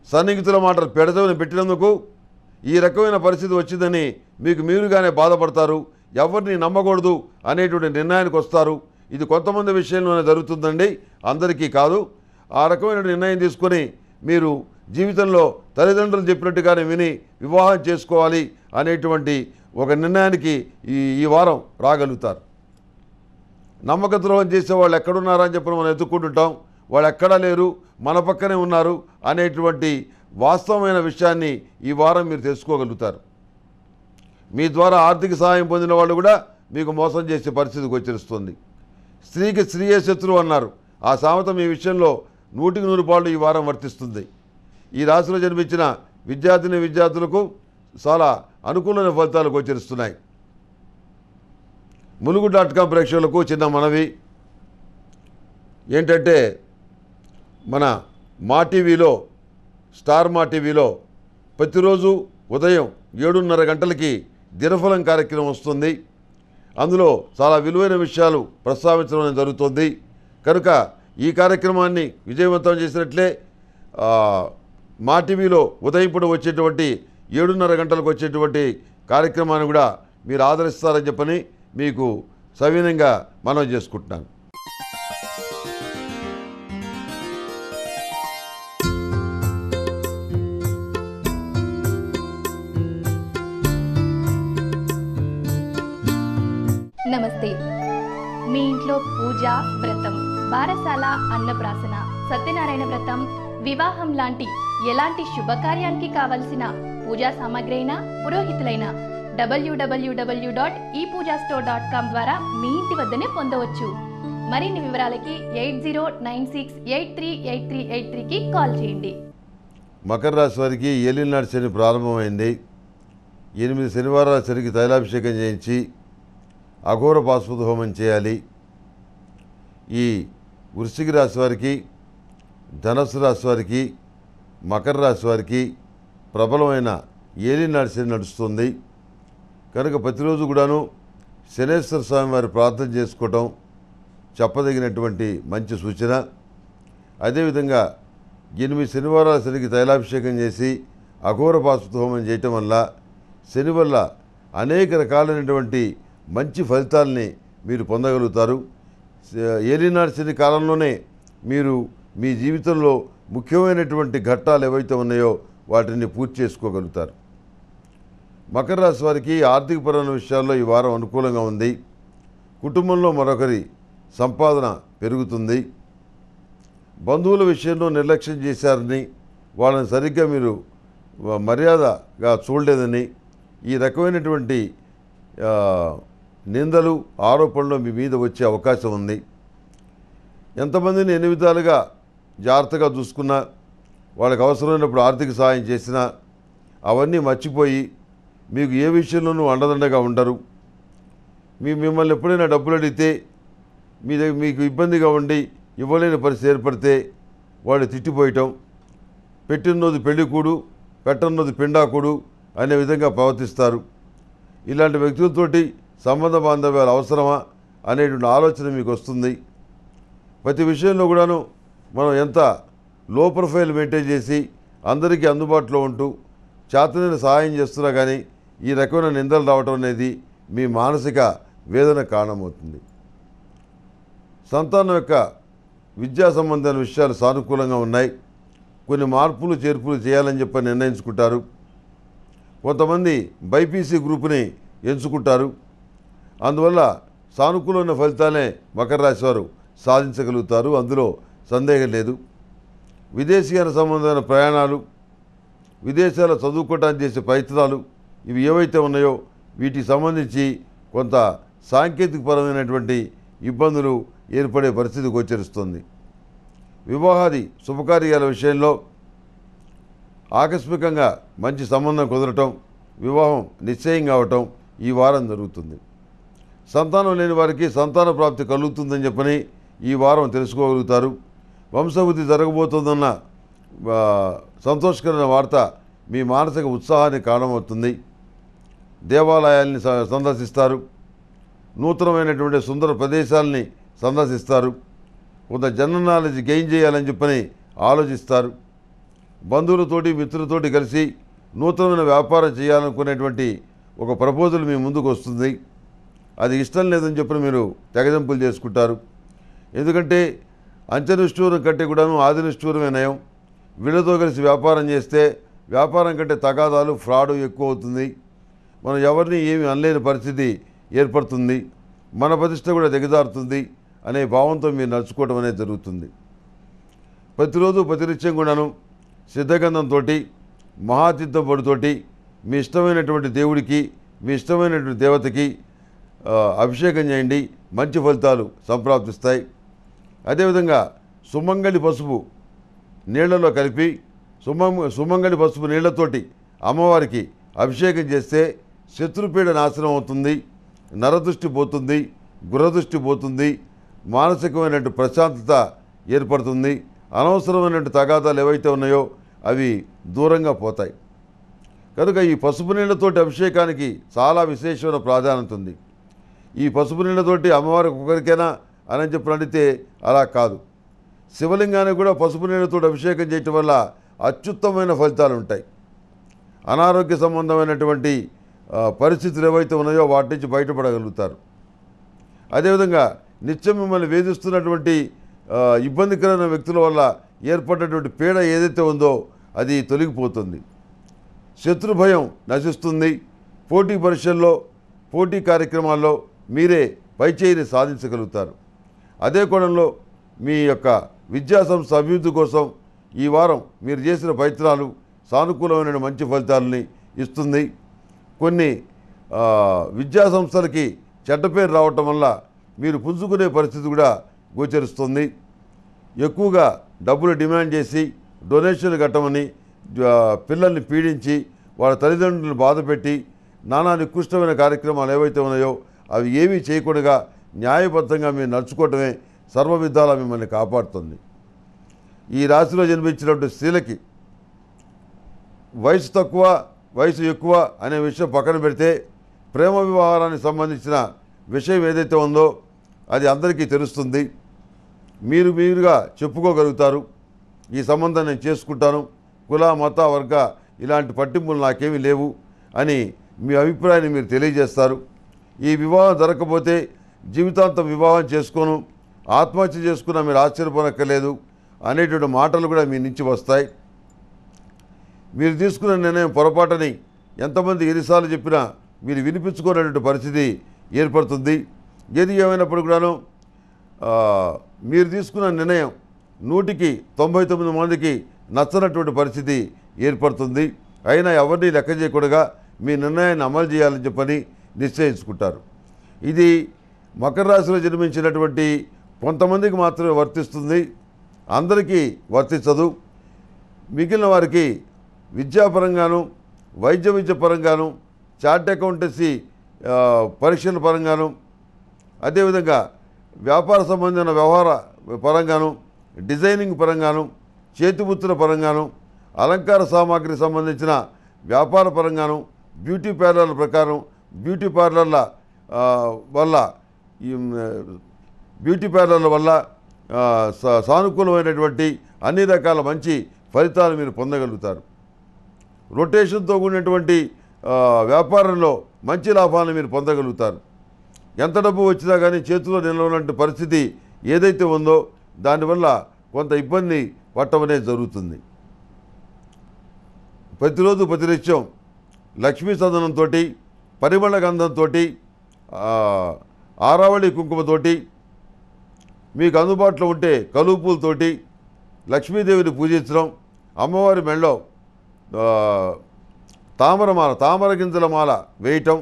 సన్నిహితుల మాటలు పెడదవని పెట్టినందుకు ఈ రకమైన పరిస్థితి వచ్చిందని మీకు మీరుగానే బాధపడతారు. ఎవరిని నమ్మకూడదు అనేటువంటి నిర్ణయానికి వస్తారు. ఇది కొంతమంది విషయంలోనే జరుగుతుందండి, అందరికీ కాదు. ఆ రకమైన నిర్ణయం తీసుకొని మీరు జీవితంలో తల్లిదండ్రులు చెప్పినట్టుగానే విని వివాహం చేసుకోవాలి అనేటువంటి ఒక నిర్ణయానికి ఈ వారం రాగలుగుతారు. నమ్మక ద్రోహం చేసే వాళ్ళు ఎక్కడున్నారని చెప్పి మనం ఎత్తుక్కుంటుంటాం. వాళ్ళు ఎక్కడా లేరు, మన పక్కనే ఉన్నారు అనేటువంటి వాస్తవమైన విషయాన్ని ఈ వారం మీరు తెలుసుకోగలుగుతారు. మీ ద్వారా ఆర్థిక సహాయం పొందిన వాళ్ళు కూడా మీకు మోసం చేసే పరిస్థితి గోచరిస్తుంది. స్త్రీకి స్త్రీయే శత్రువు అన్నారు. ఆ సామెత మీ విషయంలో 100కి 100 పాళ్ళు ఈ వారం వర్తిస్తుంది. ఈ రాశిలో జన్మించిన విద్యార్థులకు చాలా అనుకూలమైన ఫలితాలు గోచరిస్తున్నాయి. ములుగు.com ప్రేక్షకులకు చిన్న మనవి ఏంటంటే, మన మా టీవీలో, స్టార్ మా టీవీలో ప్రతిరోజు ఉదయం 7:30 గంటలకి దినఫలం కార్యక్రమం వస్తుంది. అందులో చాలా విలువైన విషయాలు ప్రస్తావించడం జరుగుతుంది. కనుక ఈ కార్యక్రమాన్ని విజయవంతం చేసినట్లే మా టీవీలో ఉదయం పూట వచ్చేటువంటి 7:30 గంటలకు వచ్చేటువంటి కార్యక్రమాన్ని కూడా మీరు ఆదరిస్తారని చెప్పని మీకు సవినయంగా మనవి చేసుకుంటున్నాను. నమస్తే. మీ ఇంట్లో పూజ, వ్రతం, బారసాల, అన్నప్రాసన, సత్యనారాయణ వ్రతం, వివాహం లాంటి ఎలాంటి శుభకార్యానికి కావలసిన పూజా సామాగ్రి అయినా, పురోహితులైన www.epoojastore.com ద్వారా మీ ఇంటి వద్దనే పొందవచ్చు. మరిన్ని వివరాలకి 8096838383కి కాల్ చేయండి. మకర రాశి వారికి ఏలినాటి శని ప్రారంభమైంది. 8 శనివారాల శనికి తైలాభిషేకం చేయించి అఘోర పాశుపత హోమం చేయాలి. ఈ వృశ్చిక రాశి వారికి, ధనస్సు రాశి వారికి, మకర రాశి వారికి ప్రబలమైన ఏలినాటి శని నడుస్తుంది. కనుక ప్రతిరోజు కూడాను శనేశ్వర స్వామి వారి ప్రార్థన చేసుకోవటం చెప్పదగినటువంటి మంచి సూచన. అదేవిధంగా 8 శనివారాల శనికి తైలాభిషేకం చేసి అఘోర పాశుపత హోమం చేయటం వల్ల శని వల్ల అనేక రకాలైనటువంటి మంచి ఫలితాలని మీరు పొందగలుగుతారు. ఏలినాటి శని కాలంలోనే మీరు మీ జీవితంలో ముఖ్యమైనటువంటి ఘట్టాలు ఏవైతే ఉన్నాయో వాటిని పూర్తి చేసుకోగలుగుతారు. మకర రాశి వారికి ఆర్థికపరమైన విషయాల్లో ఈ వారం అనుకూలంగా ఉంది. కుటుంబంలో మరొకరి సంపాదన పెరుగుతుంది. బంధువుల విషయంలో నిర్లక్ష్యం చేశారని, వాళ్ళని సరిగ్గా మీరు మర్యాదగా చూడలేదని, ఈ రకమైనటువంటి నిందలు, ఆరోపణలు మీ మీద వచ్చే అవకాశం ఉంది. ఎంతమందిని ఎన్ని విధాలుగా జాగ్రత్తగా చూసుకున్నా, వాళ్ళకి అవసరమైనప్పుడు ఆర్థిక సహాయం చేసినా అవన్నీ మర్చిపోయి మీకు ఏ విషయంలోనూ అండదండగా ఉండరు. మిమ్మల్ని ఎప్పుడైనా డబ్బులు అడిగితే మీకు ఇబ్బందిగా ఉండి ఇవ్వలేని పరిస్థితి ఏర్పడితే వాళ్ళు తిట్టిపోయటం, పెట్టినది పెళ్ళికూడు, పెట్టన్నది పిండాకుడు అనే విధంగా ప్రవర్తిస్తారు. ఇలాంటి వ్యక్తులతోటి సంబంధ బాంధవ్యాలు అవసరమా అనేటువంటి ఆలోచన మీకు వస్తుంది. ప్రతి విషయంలో కూడాను మనం ఎంత లో ప్రొఫైల్ మెయింటైన్ చేసి అందరికీ అందుబాటులో ఉంటూ చేతనైన సహాయం చేస్తున్నా కానీ ఈ రకమైన నిందలు రావటం అనేది మీ మానసిక వేదన కారణమవుతుంది. సంతానం యొక్క విద్యా సంబంధమైన విషయాలు సానుకూలంగా ఉన్నాయి. కొన్ని మార్పులు చేర్పులు చేయాలని చెప్పి నిర్ణయించుకుంటారు. కొంతమంది బైపీసీ గ్రూపుని ఎంచుకుంటారు. అందువల్ల సానుకూలమైన ఫలితాలే మకర రాశి వారు సాధించగలుగుతారు, అందులో సందేహం లేదు. విదేశీయాన సంబంధమైన ప్రయాణాలు, విదేశాల్లో చదువుకోవడానికి చేసే ప్రయత్నాలు ఇవి ఏవైతే ఉన్నాయో వీటికి సంబంధించి కొంత సాంకేతికపరమైనటువంటి ఇబ్బందులు ఏర్పడే పరిస్థితి గోచరిస్తుంది. వివాహాది శుభకార్యాల విషయంలో ఆకస్మికంగా మంచి సంబంధం కుదరటం, వివాహం నిశ్చయం కావటం ఈ వారం జరుగుతుంది. సంతానం లేని వారికి సంతాన ప్రాప్తి కలుగుతుందని చెప్పని ఈ వారం తెలుసుకోగలుగుతారు. వంశవృద్ధి జరగబోతుందన్న సంతోషకరమైన వార్త మీ మానసిక ఉత్సాహానికి కారణమవుతుంది. దేవాలయాల్ని సందర్శిస్తారు. నూతనమైనటువంటి సుందర ప్రదేశాలని సందర్శిస్తారు. కొంత జనరల్ నాలెడ్జ్ గెయిన్ చేయాలని చెప్పని ఆలోచిస్తారు. బంధువులతోటి మిత్రులతోటి కలిసి నూతనమైన వ్యాపారం చేయాలనుకునేటువంటి ఒక ప్రపోజల్ మీ ముందుకు వస్తుంది. అది ఇష్టం లేదని చెప్పి మీరు తెగదెంపులు చేసుకుంటారు. ఎందుకంటే అంచెనిష్ఠూరం కంటే కూడాను ఆదినిష్ఠూరమే నయం. వీళ్ళతో కలిసి వ్యాపారం చేస్తే వ్యాపారం కంటే తగాదాలు, ఫ్రాడు ఎక్కువ అవుతుంది. మనం ఎవరిని ఏమి అనలేని పరిస్థితి ఏర్పడుతుంది. మన ప్రతిష్ట కూడా దిగజారుతుంది అనే భావంతో మీరు నడుచుకోవడం అనేది జరుగుతుంది. ప్రతిరోజు ప్రతినిత్యం కూడాను సిద్ధగంధంతో, మహాతీర్థం పొడితోటి మీ ఇష్టమైనటువంటి దేవుడికి, మీ ఇష్టమైనటువంటి దేవతకి అభిషేకం చేయండి. మంచి ఫలితాలు సంప్రాప్తిస్తాయి. అదేవిధంగా సుమంగళి పసుపు నీళ్లలో కలిపి సుమంగళి పసుపు నీళ్లతోటి అమ్మవారికి అభిషేకం చేస్తే శత్రుపీడ నాశనం అవుతుంది, నరదృష్టి పోతుంది, గృహదృష్టి పోతుంది, మానసికమైనటువంటి ప్రశాంతత ఏర్పడుతుంది. అనవసరమైనటువంటి తగాదాలు ఏవైతే ఉన్నాయో అవి దూరంగా పోతాయి. కనుక ఈ పసుపు నీళ్లతోటి అభిషేకానికి చాలా విశేషమైన ప్రాధాన్యత ఉంది. ఈ పసుపు నీళ్లతోటి అమ్మవారికి ఒకరికైనా అని చెప్పి అడిగితే అలా కాదు. శివలింగానికి కూడా పసుపు నీళ్లతో అభిషేకం చేయటం వల్ల అత్యుత్తమైన ఫలితాలు ఉంటాయి. అనారోగ్య సంబంధమైనటువంటి పరిస్థితులు ఏవైతే ఉన్నాయో వాటి నుంచి బయటపడగలుగుతారు. అదేవిధంగా నిత్యం మిమ్మల్ని వేధిస్తున్నటువంటి ఇబ్బందికరమైన వ్యక్తుల వల్ల ఏర్పడినటువంటి పీడ ఏదైతే ఉందో అది తొలగిపోతుంది. శత్రు భయం నశిస్తుంది. పోటీ పరీక్షల్లో, పోటీ కార్యక్రమాల్లో మీరే పైచేయిని సాధించగలుగుతారు. అదే కోణంలో మీ యొక్క విద్యాసంస్థ అభివృద్ధి కోసం ఈ వారం మీరు చేసిన ప్రయత్నాలు సానుకూలమైన మంచి ఫలితాలని ఇస్తుంది. కొన్ని విద్యాసంస్థలకి చెడ్డ పేరు రావటం వల్ల మీరు పుంజుకునే పరిస్థితి కూడా గోచరిస్తుంది. ఎక్కువగా డబ్బులు డిమాండ్ చేసి డొనేషన్లు కట్టమని పిల్లల్ని పీడించి వాళ్ళ తల్లిదండ్రులను బాధపెట్టి నానా నికృష్టమైన కార్యక్రమాలు ఏవైతే ఉన్నాయో అవి ఏమీ చేయకుండా న్యాయబద్ధంగా మీరు నడుచుకోవటమే సర్వవిధాలా మిమ్మల్ని కాపాడుతుంది. ఈ రాశిలో జన్మించినటువంటి స్త్రీలకి వయసు తక్కువ, వయసు ఎక్కువ అనే విషయం పక్కన పెడితే ప్రేమ వ్యవహారానికి సంబంధించిన విషయం ఏదైతే ఉందో అది అందరికీ తెలుస్తుంది. మీరుగా చెప్పుకోగలుగుతారు. ఈ సంబంధం నేను చేసుకుంటాను, కుల మత వర్గ ఇలాంటి పట్టింపులు నాకేమీ లేవు అని మీ అభిప్రాయాన్ని మీరు తెలియజేస్తారు. ఈ వివాహం జరగకపోతే జీవితాంతం వివాహం చేసుకోను, ఆత్మహత్య చేసుకున్నా మీరు ఆశ్చర్యపోనక్కర్లేదు అనేటువంటి మాటలు కూడా మీ నుంచి వస్తాయి. మీరు తీసుకున్న నిర్ణయం పొరపాటని ఎంతమంది ఎన్నిసార్లు చెప్పినా మీరు వినిపించుకునేటువంటి పరిస్థితి ఏర్పడుతుంది. ఏది ఏమైనప్పుడు కూడాను మీరు తీసుకున్న నిర్ణయం 100కి 99 మందికి నచ్చనటువంటి పరిస్థితి ఏర్పడుతుంది. అయినా ఎవరిని లెక్క చేయకుండా మీ నిర్ణయాన్ని అమలు చేయాలని చెప్పని నిశ్చయించుకుంటారు. ఇది మకర రాశిలో జన్మించినటువంటి కొంతమందికి మాత్రమే వర్తిస్తుంది, అందరికీ వర్తించదు. మిగిలిన వారికి విద్యాపరంగాను, వైద్య విద్య పరంగాను, చార్ట్ అకౌంటెన్సీ పరీక్షల పరంగాను, అదేవిధంగా వ్యాపార సంబంధమైన వ్యవహార పరంగాను, డిజైనింగ్ పరంగాను, చేతివృత్తుల పరంగాను, అలంకార సామాగ్రికి సంబంధించిన వ్యాపార పరంగాను బ్యూటీ పార్లర్ల ప్రకారం బ్యూటీ పార్లర్ల వల్ల ఈ బ్యూటీ పార్లర్ల వల్ల సానుకూలమైనటువంటి అన్ని రకాల మంచి ఫలితాలు మీరు పొందగలుగుతారు. రొటేషన్తో కూడినటువంటి వ్యాపారంలో మంచి లాభాలను మీరు పొందగలుగుతారు. ఎంత డబ్బు వచ్చినా కానీ చేతిలో నిలవనటువంటి పరిస్థితి ఏదైతే ఉందో దానివల్ల కొంత ఇబ్బంది పట్టడం అనేది జరుగుతుంది. ప్రతిరోజు ప్రతినిత్యం లక్ష్మీ చందనంతో, పరిమళ గంధంతో, ఆరావళి కుంకుమతోటి, మీకు అందుబాటులో ఉంటే కలువ పూలతోటి లక్ష్మీదేవిని పూజించడం, అమ్మవారి మెడలో తామర గింజల మాల వేయటం,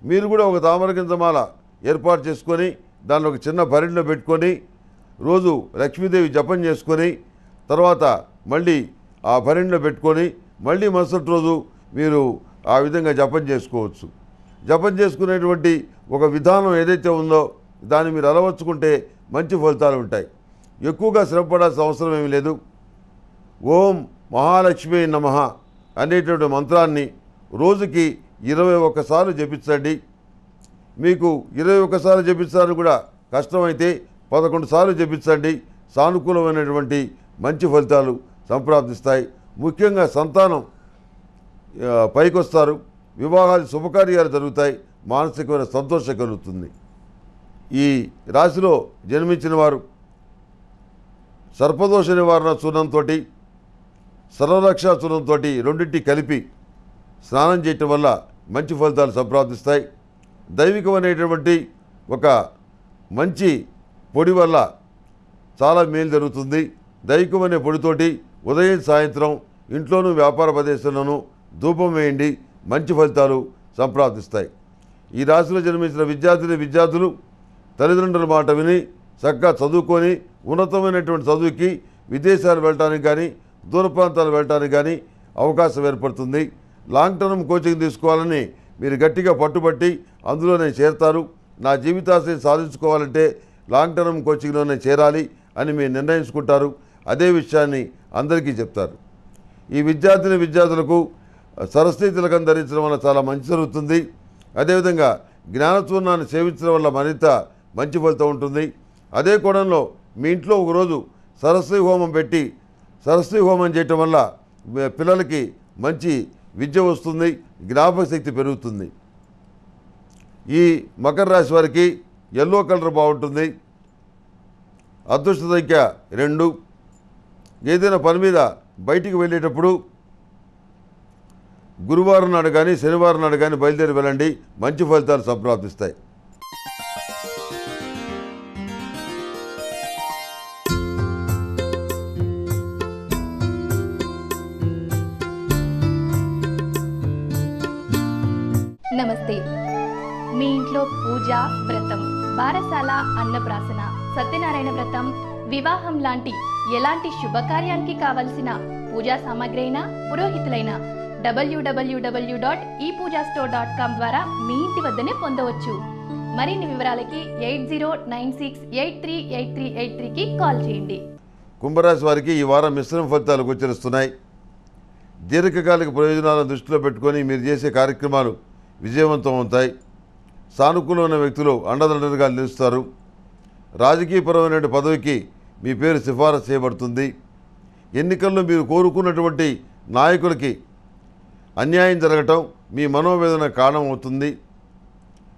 మీరు కూడా ఒక తామర గింజ మాల ఏర్పాటు చేసుకొని దాన్ని ఒక చిన్న భరిణిలో పెట్టుకొని రోజు లక్ష్మీదేవి జపం చేసుకొని తర్వాత మళ్ళీ ఆ భరిణిలో పెట్టుకొని మళ్ళీ మరుసటి రోజు మీరు ఆ విధంగా జపం చేసుకోవచ్చు. జపం చేసుకునేటువంటి ఒక విధానం ఏదైతే ఉందో దాన్ని మీరు అలవర్చుకుంటే మంచి ఫలితాలు ఉంటాయి. ఎక్కువగా శ్రమపడాల్సిన అవసరం ఏమీ లేదు. ఓం మహాలక్ష్మీ నమః అనేటువంటి మంత్రాన్ని రోజుకి 21 సార్లు జపించండి. మీకు 21 సార్లు జపించడానికి కూడా కష్టమైతే 11 సార్లు జపించండి. సానుకూలమైనటువంటి మంచి ఫలితాలు సంప్రాప్తిస్తాయి. ముఖ్యంగా సంతానం పైకొస్తారు, వివాహాలు శుభకార్యాలు జరుగుతాయి, మానసికమైన సంతోషం కలుగుతుంది. ఈ రాశిలో జన్మించిన వారు సర్పదోష నివారణ చూర్ణంతో, సర్వరక్షా చూర్ణంతో రెండింటి కలిపి స్నానం చేయటం వల్ల మంచి ఫలితాలు సంప్రాప్తిస్తాయి. దైవికమైనటువంటి ఒక మంచి పొడి వల్ల చాలా మేలు జరుగుతుంది. దైవికమైన పొడితోటి ఉదయం సాయంత్రం ఇంట్లోనూ వ్యాపార ప్రదేశంలోనూ ధూపం వేయండి, మంచి ఫలితాలు సంప్రాప్తిస్తాయి. ఈ రాశిలో జన్మించిన విద్యార్థులు తల్లిదండ్రుల మాట విని చక్కగా చదువుకొని ఉన్నతమైనటువంటి చదువుకి విదేశాలు వెళ్ళడానికి కానీ దూర ప్రాంతాలు వెళ్ళడానికి కానీ అవకాశం ఏర్పడుతుంది. లాంగ్ టర్మ్ కోచింగ్ తీసుకోవాలని మీరు గట్టిగా పట్టుబట్టి అందులోనే చేరతారు. నా జీవితాశయం సాధించుకోవాలంటే లాంగ్ టర్మ్ కోచింగ్లోనే చేరాలి అని మీరు నిర్ణయించుకుంటారు. అదే విషయాన్ని అందరికీ చెప్తారు. ఈ విద్యార్థులకు సరస్వతీ తిలకం ధరించడం వల్ల చాలా మంచి జరుగుతుంది. అదేవిధంగా జ్ఞానచూర్ణాన్ని సేవించడం వల్ల మరింత మంచి ఫలితం ఉంటుంది. అదే కోణంలో మీ ఇంట్లో ఒకరోజు సరస్వతి హోమం పెట్టి సరస్వతి హోమం చేయటం వల్ల పిల్లలకి మంచి విద్య వస్తుంది, జ్ఞాపక శక్తి పెరుగుతుంది. ఈ మకర రాశి వారికి ఎల్లో కలర్ బాగుంటుంది. అదృష్ట సంఖ్య 2. ఏదైనా పని మీద బయటికి వెళ్ళేటప్పుడు గురువారం నాడు కానీ శనివారం నాడు కానీ బయలుదేరి వెళ్ళండి, మంచి ఫలితాలు సంప్రాప్తిస్తాయి. నమస్తే. మీ ఇంట్లో పూజ, వ్రతం, బారసాల, అన్నప్రాసన, సత్యనారాయణ వ్రతం, వివాహం లాంటి ఎలాంటి శుభకార్యానికి కావలసిన పూజా సామాగ్రి అయినా పురోహితులైన www.epoojastore.com ద్వారా మీ ఇంటి వద్దనే పొందవచ్చు. మరిన్ని వివరాలకి 8096838383కి కాల్ చేయండి. కుంభరాశి వారికి ఈ వారం మిశ్రమ ఫలితాలు గోచరిస్తున్నాయి. దీర్ఘకాలిక ప్రయోజనాలను దృష్టిలో పెట్టుకొని మీరు చేసే కార్యక్రమాలు విజయవంతం అవుతాయి. సానుకూలమైన వ్యక్తులు అండదండలుగా నిలుస్తారు. రాజకీయపరమైన పదవికి మీ పేరు సిఫారసు చేయబడుతుంది. ఎన్నికల్లో మీరు కోరుకున్నటువంటి నాయకులకి అన్యాయం జరగటం మీ మనోవేదన కారణం అవుతుంది.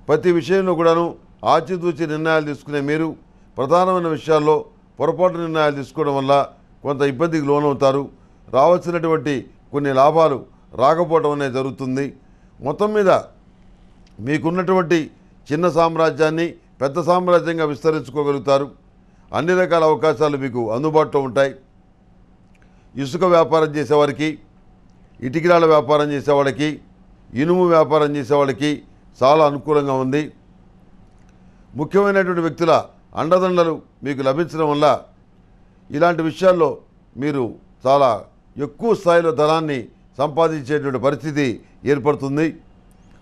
ప్రతి విషయంలో కూడాను ఆచితూచి నిర్ణయాలు తీసుకునే మీరు ప్రధానమైన విషయాల్లో పొరపాటు నిర్ణయాలు తీసుకోవడం వల్ల కొంత ఇబ్బందికి లోనవుతారు. రావాల్సినటువంటి కొన్ని లాభాలు రాకపోవడం అనేది జరుగుతుంది. మొత్తం మీద మీకున్నటువంటి చిన్న సామ్రాజ్యాన్ని పెద్ద సామ్రాజ్యంగా విస్తరించుకోగలుగుతారు. అన్ని రకాల అవకాశాలు మీకు అందుబాటులో ఉంటాయి. ఇసుక వ్యాపారం చేసేవారికి, ఇటికిరాల వ్యాపారం చేసేవాళ్ళకి, ఇనుము వ్యాపారం చేసేవాళ్ళకి చాలా అనుకూలంగా ఉంది. ముఖ్యమైనటువంటి వ్యక్తుల అండదండలు మీకు లభించడం వల్ల ఇలాంటి విషయాల్లో మీరు చాలా ఎక్కువ స్థాయిలో ధనాన్ని సంపాదించేటువంటి పరిస్థితి ఏర్పడుతుంది.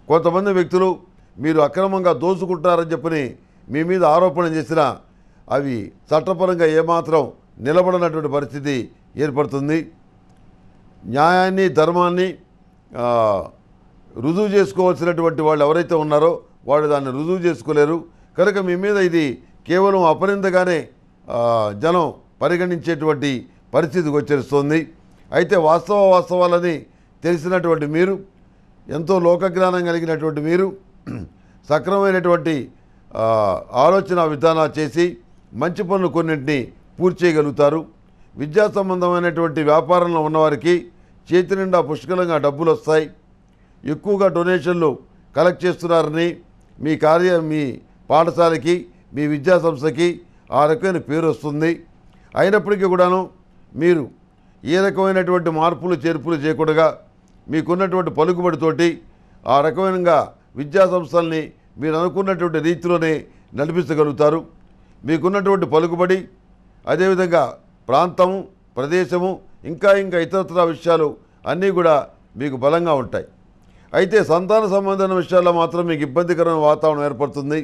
కొంతమంది వ్యక్తులు మీరు అక్రమంగా దోచుకుంటారని చెప్పని మీ మీద ఆరోపణ చేసినా అవి చట్టపరంగా ఏమాత్రం నిలబడనటువంటి పరిస్థితి ఏర్పడుతుంది. న్యాయాన్ని ధర్మాన్ని ఆ, రుజువు చేసుకోవాల్సినటువంటి వాళ్ళు ఎవరైతే ఉన్నారో వాళ్ళు దాన్ని రుజువు చేసుకోలేరు. కనుక మీ మీద ఇది కేవలం అపనిందగానే జనం పరిగణించేటువంటి పరిస్థితి గోచరిస్తుంది. అయితే వాస్తవాలని తెలిసినటువంటి మీరు, ఎంతో లోకజ్ఞానం కలిగినటువంటి మీరు సక్రమమైనటువంటి ఆలోచన విధానాలు చేసి మంచి పనులు కొన్నింటిని పూర్తి చేయగలుగుతారు. విద్యా సంబంధమైనటువంటి వ్యాపారంలో ఉన్నవారికి చేతి నిండా పుష్కలంగా డబ్బులు వస్తాయి. ఎక్కువగా డొనేషన్లు కలెక్ట్ చేస్తున్నారని మీ పాఠశాలకి, మీ విద్యా సంస్థకి ఆ రకమైన పేరు వస్తుంది. అయినప్పటికీ కూడాను మీరు ఏ రకమైనటువంటి మార్పులు చేర్పులు చేయకుండా మీకున్నటువంటి పలుకుబడితోటి ఆ రకమైనగా విద్యా సంస్థల్ని మీరు అనుకున్నటువంటి రీతిలోనే నడిపించగలుగుతారు. మీకున్నటువంటి పలుకుబడి, అదేవిధంగా ప్రాంతము, ప్రదేశము, ఇంకా ఇతరత్ర విషయాలు అన్నీ కూడా మీకు బలంగా ఉంటాయి. అయితే సంతాన సంబంధమైన విషయాల్లో మాత్రం మీకు ఇబ్బందికరమైన వాతావరణం ఏర్పడుతుంది.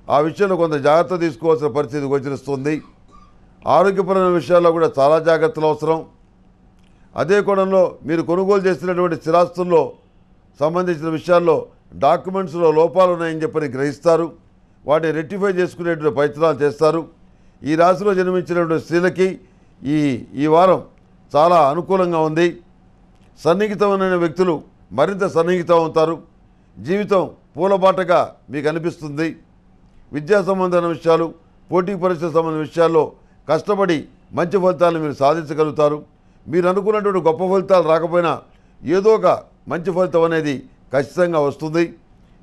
ఆ విషయంలో కొంత జాగ్రత్త తీసుకోవాల్సిన పరిస్థితి గోచరిస్తుంది. ఆరోగ్యపరమైన విషయాల్లో కూడా చాలా జాగ్రత్తలు అవసరం. అదే కోణంలో మీరు కొనుగోలు చేసినటువంటి స్థిరాస్తుల్లో సంబంధించిన విషయాల్లో డాక్యుమెంట్స్లో లోపాలు ఉన్నాయని చెప్పని గ్రహిస్తారు. వాటిని రెక్టిఫై చేసుకునేటువంటి ప్రయత్నాలు చేస్తారు. ఈ రాశిలో జన్మించినటువంటి స్త్రీలకి ఈ వారం చాలా అనుకూలంగా ఉంది. సన్నిహితమైన వ్యక్తులు మరింత సన్నిహితం అవుతారు. జీవితం పూలబాటగా మీకు అనిపిస్తుంది. విద్యా సంబంధమైన విషయాలు, పోటీ పరీక్షల సంబంధించిన విషయాల్లో కష్టపడి మంచి ఫలితాలను మీరు సాధించగలుగుతారు. మీరు అనుకున్నటువంటి గొప్ప ఫలితాలు రాకపోయినా ఏదో ఒక మంచి ఫలితం అనేది ఖచ్చితంగా వస్తుంది.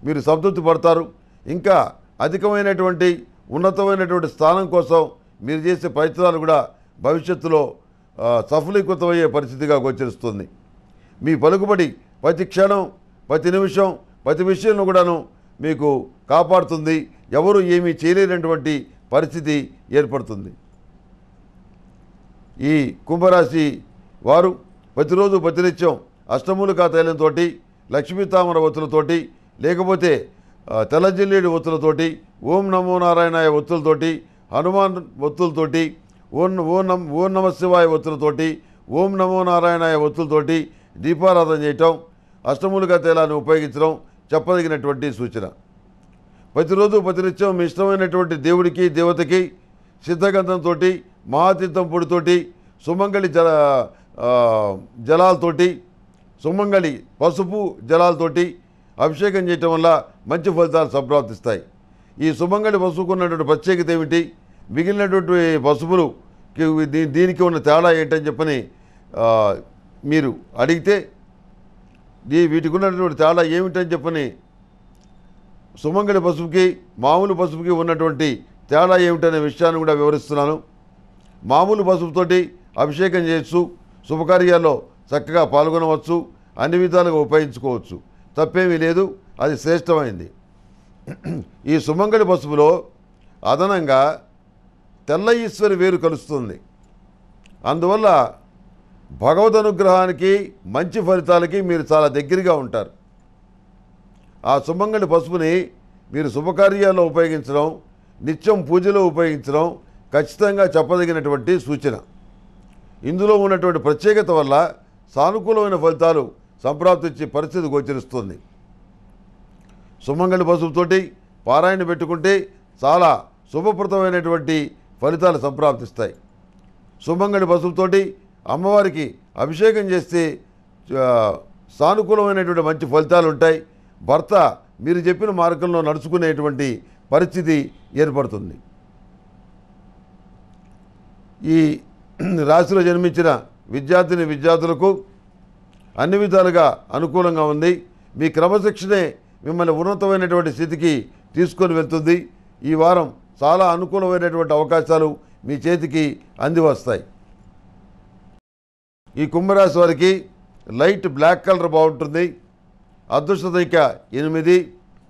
మీరు సంతృప్తి పడతారు. ఇంకా అధికమైనటువంటి ఉన్నతమైనటువంటి స్థానం కోసం మీరు చేసే ప్రయత్నాలు కూడా భవిష్యత్తులో సఫలీకృతమయ్యే పరిస్థితిగా గోచరిస్తుంది. మీ పలుకుబడి ప్రతి క్షణం, ప్రతి నిమిషం, ప్రతి విషయంలో కూడాను మీకు కాపాడుతుంది. ఎవరు ఏమీ చేయలేనటువంటి పరిస్థితి ఏర్పడుతుంది. ఈ కుంభరాశి వారు ప్రతిరోజు ప్రతినిత్యం అష్టమూలికా తైలంతో, లక్ష్మీ తామర ఒత్తులతోటి, లేకపోతే తెల్లజిల్లేడు ఒత్తులతోటి, ఓం నమో నారాయణాయ ఒత్తులతోటి, హనుమాన్ ఒత్తులతోటి, ఓం నమ శివాయ ఒత్తులతోటి, ఓం నమో నారాయణాయ ఒత్తులతోటి దీపారాధన చేయటం, అష్టమూలికా తైలాన్ని ఉపయోగించడం చెప్పదగినటువంటి సూచన. ప్రతిరోజు ప్రతినిత్యం మీ ఇష్టమైనటువంటి దేవుడికి, దేవతకి సిద్ధగంధంతో, మహాతీర్థం పొడితోటి, సుమంగళి జలాలతోటి, సుమంగళి పసుపు జలాలతోటి అభిషేకం చేయటం వల్ల మంచి ఫలితాలు సంప్రాప్తిస్తాయి. ఈ సుమంగళి పసుపుకు ఉన్నటువంటి ప్రత్యేకత ఏమిటి, మిగిలినటువంటి పసుపులు దీనికి ఉన్న తేడా ఏంటని చెప్పని మీరు అడిగితే, వీటికి ఉన్నటువంటి తేడా ఏమిటని చెప్పని, సుమంగళి పసుపుకి మామూలు పసుపుకి ఉన్నటువంటి తేడా ఏమిటనే విషయాన్ని కూడా వివరిస్తున్నాను. మామూలు పసుపుతోటి అభిషేకం చేయొచ్చు, శుభకార్యాల్లో చక్కగా పాల్గొనవచ్చు, అన్ని విధాలుగా ఉపయోగించుకోవచ్చు, తప్పేమీ లేదు, అది శ్రేష్టమైంది. ఈ సుమంగళి పసుపులో అదనంగా తెల్ల ఈశ్వరి వేరు కలుస్తుంది. అందువల్ల భగవద్ అనుగ్రహానికి, మంచి ఫలితాలకి మీరు చాలా దగ్గరగా ఉంటారు. ఆ సుమంగళి పసుపుని మీరు శుభకార్యాల్లో ఉపయోగించడం, నిత్యం పూజలో ఉపయోగించడం ఖచ్చితంగా చెప్పదగినటువంటి సూచన. ఇందులో ఉన్నటువంటి ప్రత్యేకత వల్ల సానుకూలమైన ఫలితాలు సంప్రాప్తించే పరిస్థితి గోచరిస్తుంది. సుమంగళి పసుపుతోటి పారాయణ పెట్టుకుంటే చాలా శుభప్రదమైనటువంటి ఫలితాలు సంప్రాప్తిస్తాయి. సుమంగళి పసుపుతోటి అమ్మవారికి అభిషేకం చేస్తే సానుకూలమైనటువంటి మంచి ఫలితాలు ఉంటాయి. భర్త మీరు చెప్పిన మార్గంలో నడుచుకునేటువంటి పరిస్థితి ఏర్పడుతుంది. ఈ రాశిలో జన్మించిన విద్యార్థులకు అన్ని విధాలుగా అనుకూలంగా ఉంది. మీ క్రమశిక్షణే మిమ్మల్ని ఉన్నతమైనటువంటి స్థితికి తీసుకొని వెళ్తుంది. ఈ వారం చాలా అనుకూలమైనటువంటి అవకాశాలు మీ చేతికి అంది వస్తాయి. ఈ కుంభరాశి వారికి లైట్ బ్లాక్ కలర్ బాగుంటుంది. అదృష్ట సంఖ్య 8.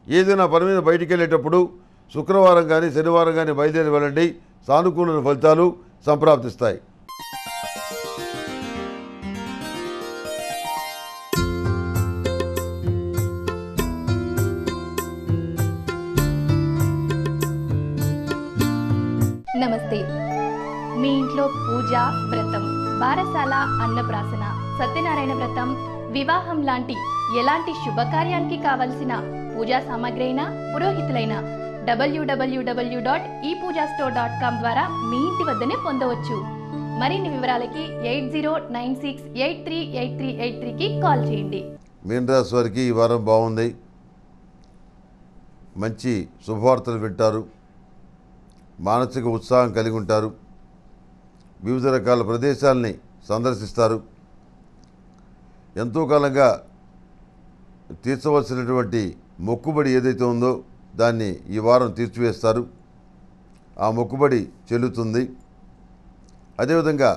ఏదైనా పని మీద బయటికి వెళ్ళేటప్పుడు శుక్రవారం కానీ శనివారం కానీ బయలుదేరి వెళ్ళండి. సానుకూల ఫలితాలు సంప్రాప్తిస్తాయి. నమస్తే. మీ ఇంట్లో పూజ, వ్రతం, బారసాల, అన్నప్రాసన సత్యనారాయణ వ్రతం, వివాహం లాంటి ఎలాంటి శుభకార్యానికి కావలసిన పూజా సామాగ్రి అయినా పురోహితులైన www.epoojastore.com ద్వారా మీ ఇంటి వద్దనే పొందవచ్చు. మరిన్ని వివరాలకి 8096838383కి కాల్ చేయండి. మీనరాశి వారికి ఈ వారం బాగుంది. మంచి శుభవార్తలు వింటారు. మానసిక ఉత్సాహం కలిగి ఉంటారు. వివిధ రకాల ప్రదేశాలని సందర్శిస్తారు. ఎంతో కాలంగా తీర్చవలసినటువంటి మొక్కుబడి ఏదైతే ఉందో దాన్ని ఈ వారం తీర్చివేస్తారు. ఆ మొక్కుబడి చెల్లుతుంది. అదేవిధంగా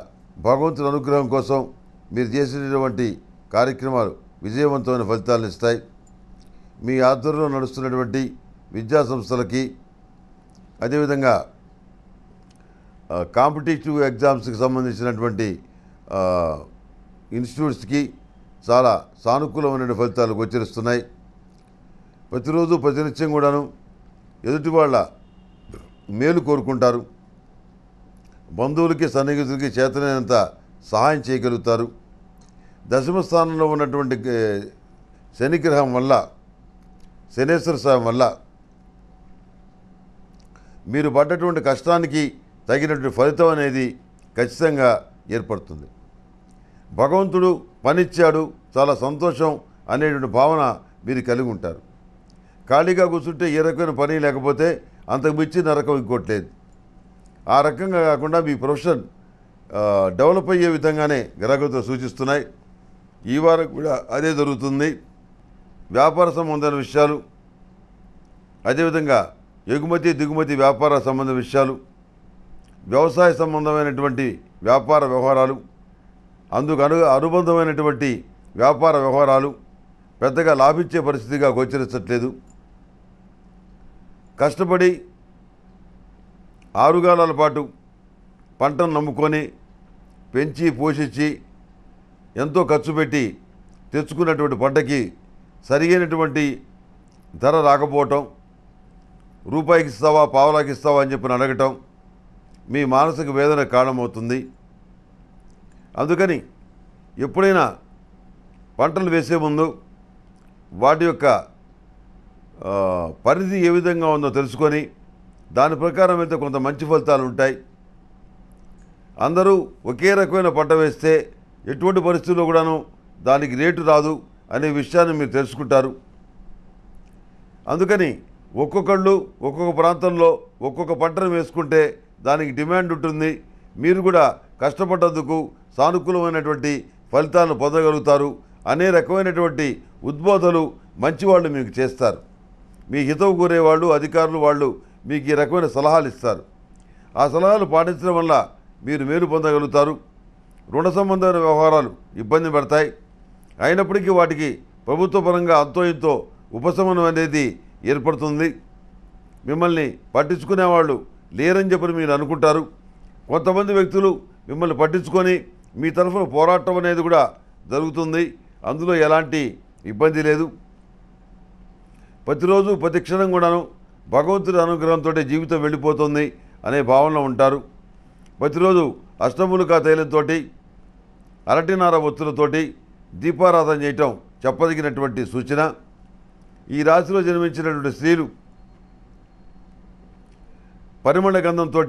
భగవంతుని అనుగ్రహం కోసం మీరు చేసినటువంటి కార్యక్రమాలు విజయవంతమైన ఫలితాలను ఇస్తాయి. మీ ఆధ్వర్యంలో నడుస్తున్నటువంటి విద్యా సంస్థలకి, అదేవిధంగా కాంపిటేటివ్ ఎగ్జామ్స్కి సంబంధించినటువంటి ఇన్స్టిట్యూట్స్కి చాలా సానుకూలమైన ఫలితాలు గోచరిస్తున్నాయి. ప్రతిరోజు ప్రతినిత్యం కూడాను ఎదుటి వాళ్ళ మేలు కోరుకుంటారు. బంధువులకి సన్నిహితులకి చేతనైనంత సహాయం చేయగలుగుతారు. దశమ స్థానంలో ఉన్నటువంటి శనిగ్రహం వల్ల, శనేశ్వర స్వామి వల్ల మీరు పడ్డటువంటి కష్టానికి తగినటువంటి ఫలితం అనేది ఖచ్చితంగా ఏర్పడుతుంది. భగవంతుడు పనిచ్చాడు, చాలా సంతోషం అనేటువంటి భావన మీరు కలిగి ఉంటారు. ఖాళీగా కూర్చుంటే ఏ రకమైన పని లేకపోతే అంతకు మించి నరకం ఇంకోట్లేదు. ఆ రకంగా కాకుండా మీ ప్రొఫెషన్ డెవలప్ అయ్యే విధంగానే గ్రహగతులు సూచిస్తున్నాయి. ఈ వారం కూడా అదే జరుగుతుంది. వ్యాపార సంబంధమైన విషయాలు, అదేవిధంగా ఎగుమతి దిగుమతి వ్యాపార సంబంధ విషయాలు, వ్యవసాయ సంబంధమైనటువంటి వ్యాపార వ్యవహారాలు, అందుకు అనుబంధమైనటువంటి వ్యాపార వ్యవహారాలు పెద్దగా లాభించే పరిస్థితిగా గోచరించట్లేదు. కష్టపడి 6 కాలాల పాటు పంటను నమ్ముకొని పెంచి పోషించి ఎంతో ఖర్చు పెట్టి తెచ్చుకున్నటువంటి పంటకి సరియైనటువంటి ధర రాకపోవటం, రూపాయికి ఇస్తావా పావలాకి ఇస్తావా అని చెప్పి అడగటం మీ మానసిక వేదన కారణమవుతుంది. అందుకని ఎప్పుడైనా పంటలు వేసే ముందు వాటి యొక్క పరిధి ఏ విధంగా ఉందో తెలుసుకొని దాని ప్రకారం అయితే కొంత మంచి ఫలితాలు ఉంటాయి. అందరూ ఒకే రకమైన పంట వేస్తే ఎటువంటి పరిస్థితుల్లో కూడాను దానికి రేటు రాదు అనే విషయాన్ని మీరు తెలుసుకుంటారు. అందుకని ఒక్కొక్కళ్ళు ఒక్కొక్క ప్రాంతంలో ఒక్కొక్క పంటను వేసుకుంటే దానికి డిమాండ్ ఉంటుంది. మీరు కూడా కష్టపడ్డందుకు సానుకూలమైనటువంటి ఫలితాలను పొందగలుగుతారు అనే రకమైనటువంటి ఉద్బోధలు మంచివాళ్ళు మీకు చేస్తారు. మీ హితవు కోరేవాళ్ళు, అధికారులు వాళ్ళు మీకు ఈ రకమైన సలహాలు ఇస్తారు. ఆ సలహాలు పాటించడం వల్ల మీరు మేలు పొందగలుగుతారు. రుణ సంబంధమైన వ్యవహారాలు ఇబ్బంది పడతాయి. అయినప్పటికీ వాటికి ప్రభుత్వ పరంగా అంతో ఇంతో ఉపశమనం అనేది ఏర్పడుతుంది. మిమ్మల్ని పట్టించుకునేవాళ్ళు లేరని చెప్పి మీరు అనుకుంటారు. కొంతమంది వ్యక్తులు మిమ్మల్ని పట్టించుకొని మీ తరఫున పోరాటం అనేది కూడా జరుగుతుంది. అందులో ఎలాంటి ఇబ్బంది లేదు. ప్రతిరోజు ప్రతి క్షణం కూడాను భగవంతుడి అనుగ్రహంతో జీవితం వెళ్ళిపోతుంది అనే భావనలో ఉంటారు. ప్రతిరోజు అష్టములుకా తైలంతో, అరటినార ఒత్తులతోటి దీపారాధన చేయటం చెప్పదగినటువంటి సూచన. ఈ రాశిలో జన్మించినటువంటి స్త్రీలు పరిమళ గంధంతో,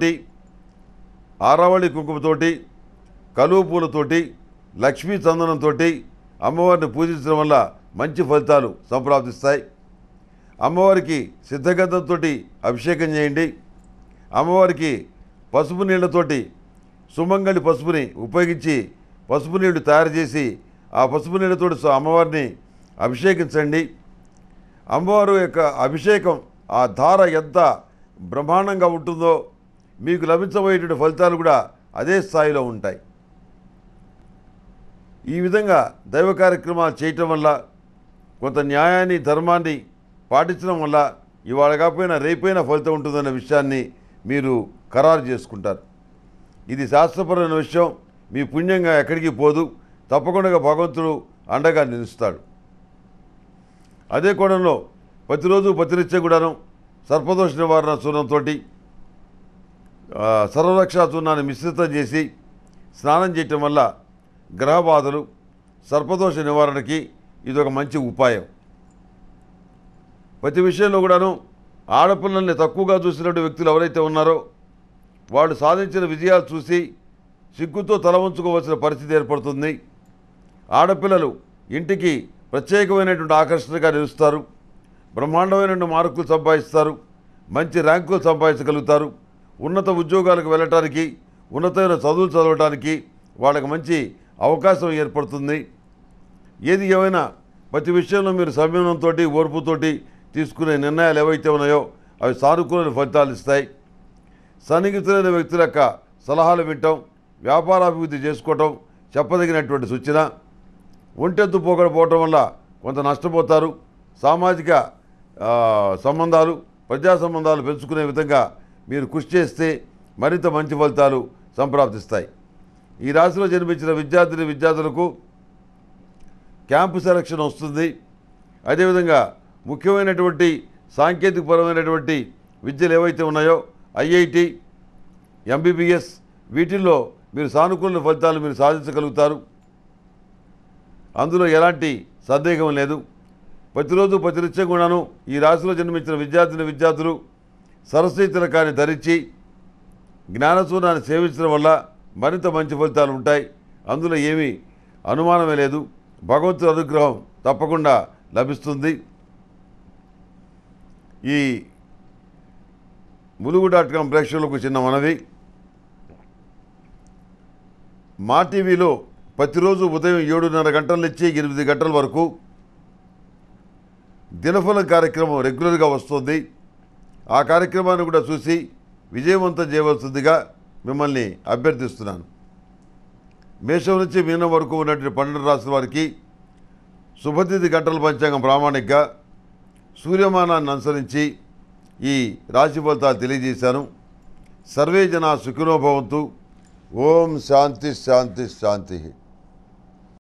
ఆరావళి కుంకుమతోటి, కలువ పూలతోటి, లక్ష్మీ చందనంతో అమ్మవారిని పూజించడం వల్ల మంచి ఫలితాలు సంప్రాప్తిస్తాయి. అమ్మవారికి సిద్ధగంధంతో అభిషేకం చేయండి. అమ్మవారికి పసుపు నీళ్లతోటి, సుమంగళి పసుపుని ఉపయోగించి పసుపు నీళ్లు తయారు చేసి ఆ పసుపు నీళ్లతో అమ్మవారిని అభిషేకించండి. అమ్మవారు యొక్క అభిషేకం, ఆ ధార ఎంత బ్రహ్మాండంగా ఉంటుందో మీకు లభించబోయేటువంటి ఫలితాలు కూడా అదే స్థాయిలో ఉంటాయి. ఈ విధంగా దైవ కార్యక్రమాలు చేయటం వల్ల, కొంత న్యాయాన్ని ధర్మాన్ని పాటించడం వల్ల ఇవాళ కాకపోయినా రేపైనా ఫలితం ఉంటుందన్న విషయాన్ని మీరు ఖరారు చేసుకుంటారు. ఇది శాస్త్రపరమైన విషయం. మీ పుణ్యంగా ఎక్కడికి పోదు. తప్పకుండా భగవంతుడు అండగా నిలుస్తాడు. అదే కోణంలో ప్రతిరోజు ప్రతినిత్యం కూడాను సర్పదోష నివారణ చూర్ణంతో సర్వరక్షా చూర్ణాన్ని మిశ్రితం చేసి స్నానం చేయటం వల్ల గ్రహ బాధలు, సర్పదోష నివారణకి ఇది ఒక మంచి ఉపాయం. ప్రతి విషయంలో కూడాను ఆడపిల్లల్ని తక్కువగా చూసినటువంటి వ్యక్తులు ఎవరైతే ఉన్నారో వాళ్ళు సాధించిన విజయాలు చూసి సిగ్గుతో తల వంచుకోవాల్సిన పరిస్థితి ఏర్పడుతుంది. ఆడపిల్లలు ఇంటికి ప్రత్యేకమైనటువంటి ఆకర్షణగా నిలుస్తారు. బ్రహ్మాండమైనటువంటి మార్కులు సంపాదిస్తారు. మంచి ర్యాంకులు సంపాదించగలుగుతారు. ఉన్నత ఉద్యోగాలకు వెళ్ళటానికి, ఉన్నతమైన చదువులు చదవటానికి వాళ్ళకి మంచి అవకాశం ఏర్పడుతుంది. ఏది ఏమైనా ప్రతి విషయంలో మీరు సంయమనంతో, ఓర్పుతోటి తీసుకునే నిర్ణయాలు ఏవైతే ఉన్నాయో అవి సానుకూల ఫలితాలు ఇస్తాయి. సన్నిహితులైన వ్యక్తుల యొక్క సలహాలు వినటం, వ్యాపారాభివృద్ధి చేసుకోవటం చెప్పదగినటువంటి సూచన. ఒంటెత్తు పోకపోవటం వల్ల కొంత నష్టపోతారు. సామాజిక సంబంధాలు, ప్రజా సంబంధాలు పెంచుకునే విధంగా మీరు కృషి చేస్తే మరింత మంచి ఫలితాలు సంప్రాప్తిస్తాయి. ఈ రాశిలో జన్మించిన విద్యార్థులకు క్యాంపు సెలక్షన్ వస్తుంది. అదేవిధంగా ముఖ్యమైనటువంటి సాంకేతికపరమైనటువంటి విద్యలు ఏవైతే ఉన్నాయో ఐఐటి, ఎంబీబీఎస్ వీటిల్లో మీరు సానుకూల ఫలితాలు మీరు సాధించగలుగుతారు. అందులో ఎలాంటి సందేహం లేదు. ప్రతిరోజు ప్రతినిత్యం కూడాను ఈ రాశిలో జన్మించిన విద్యార్థులు సరస్వతీ తిలకాన్ని ధరించి జ్ఞానసూర్యాన్ని సేవించడం వల్ల మరింత మంచి ఫలితాలు ఉంటాయి. అందులో ఏమీ అనుమానమే లేదు. భగవంతుడి అనుగ్రహం తప్పకుండా లభిస్తుంది. ఈ ములుగు.com ప్రేక్షకులకు చిన్న మనవి, మా టీవీలో ప్రతిరోజు ఉదయం 7:30 గంటల నుంచి 8 గంటల వరకు దినఫలం కార్యక్రమం రెగ్యులర్గా వస్తుంది. ఆ కార్యక్రమాన్ని కూడా చూసి విజయవంతం చేయవలసిందిగా మిమ్మల్ని అభ్యర్థిస్తున్నాను. మేషం నుంచి మీనం వరకు ఉన్నటువంటి 12 రాశుల వారికి శుభతిథి గంటల పంచాంగం ప్రామాణికంగా సూర్యమానాన్ని అనుసరించి ఈ రాశి ఫలితాలు తెలియజేశాను. సర్వే జనా సుఖినో భవంతు. ఓం శాంతి శాంతి శాంతి.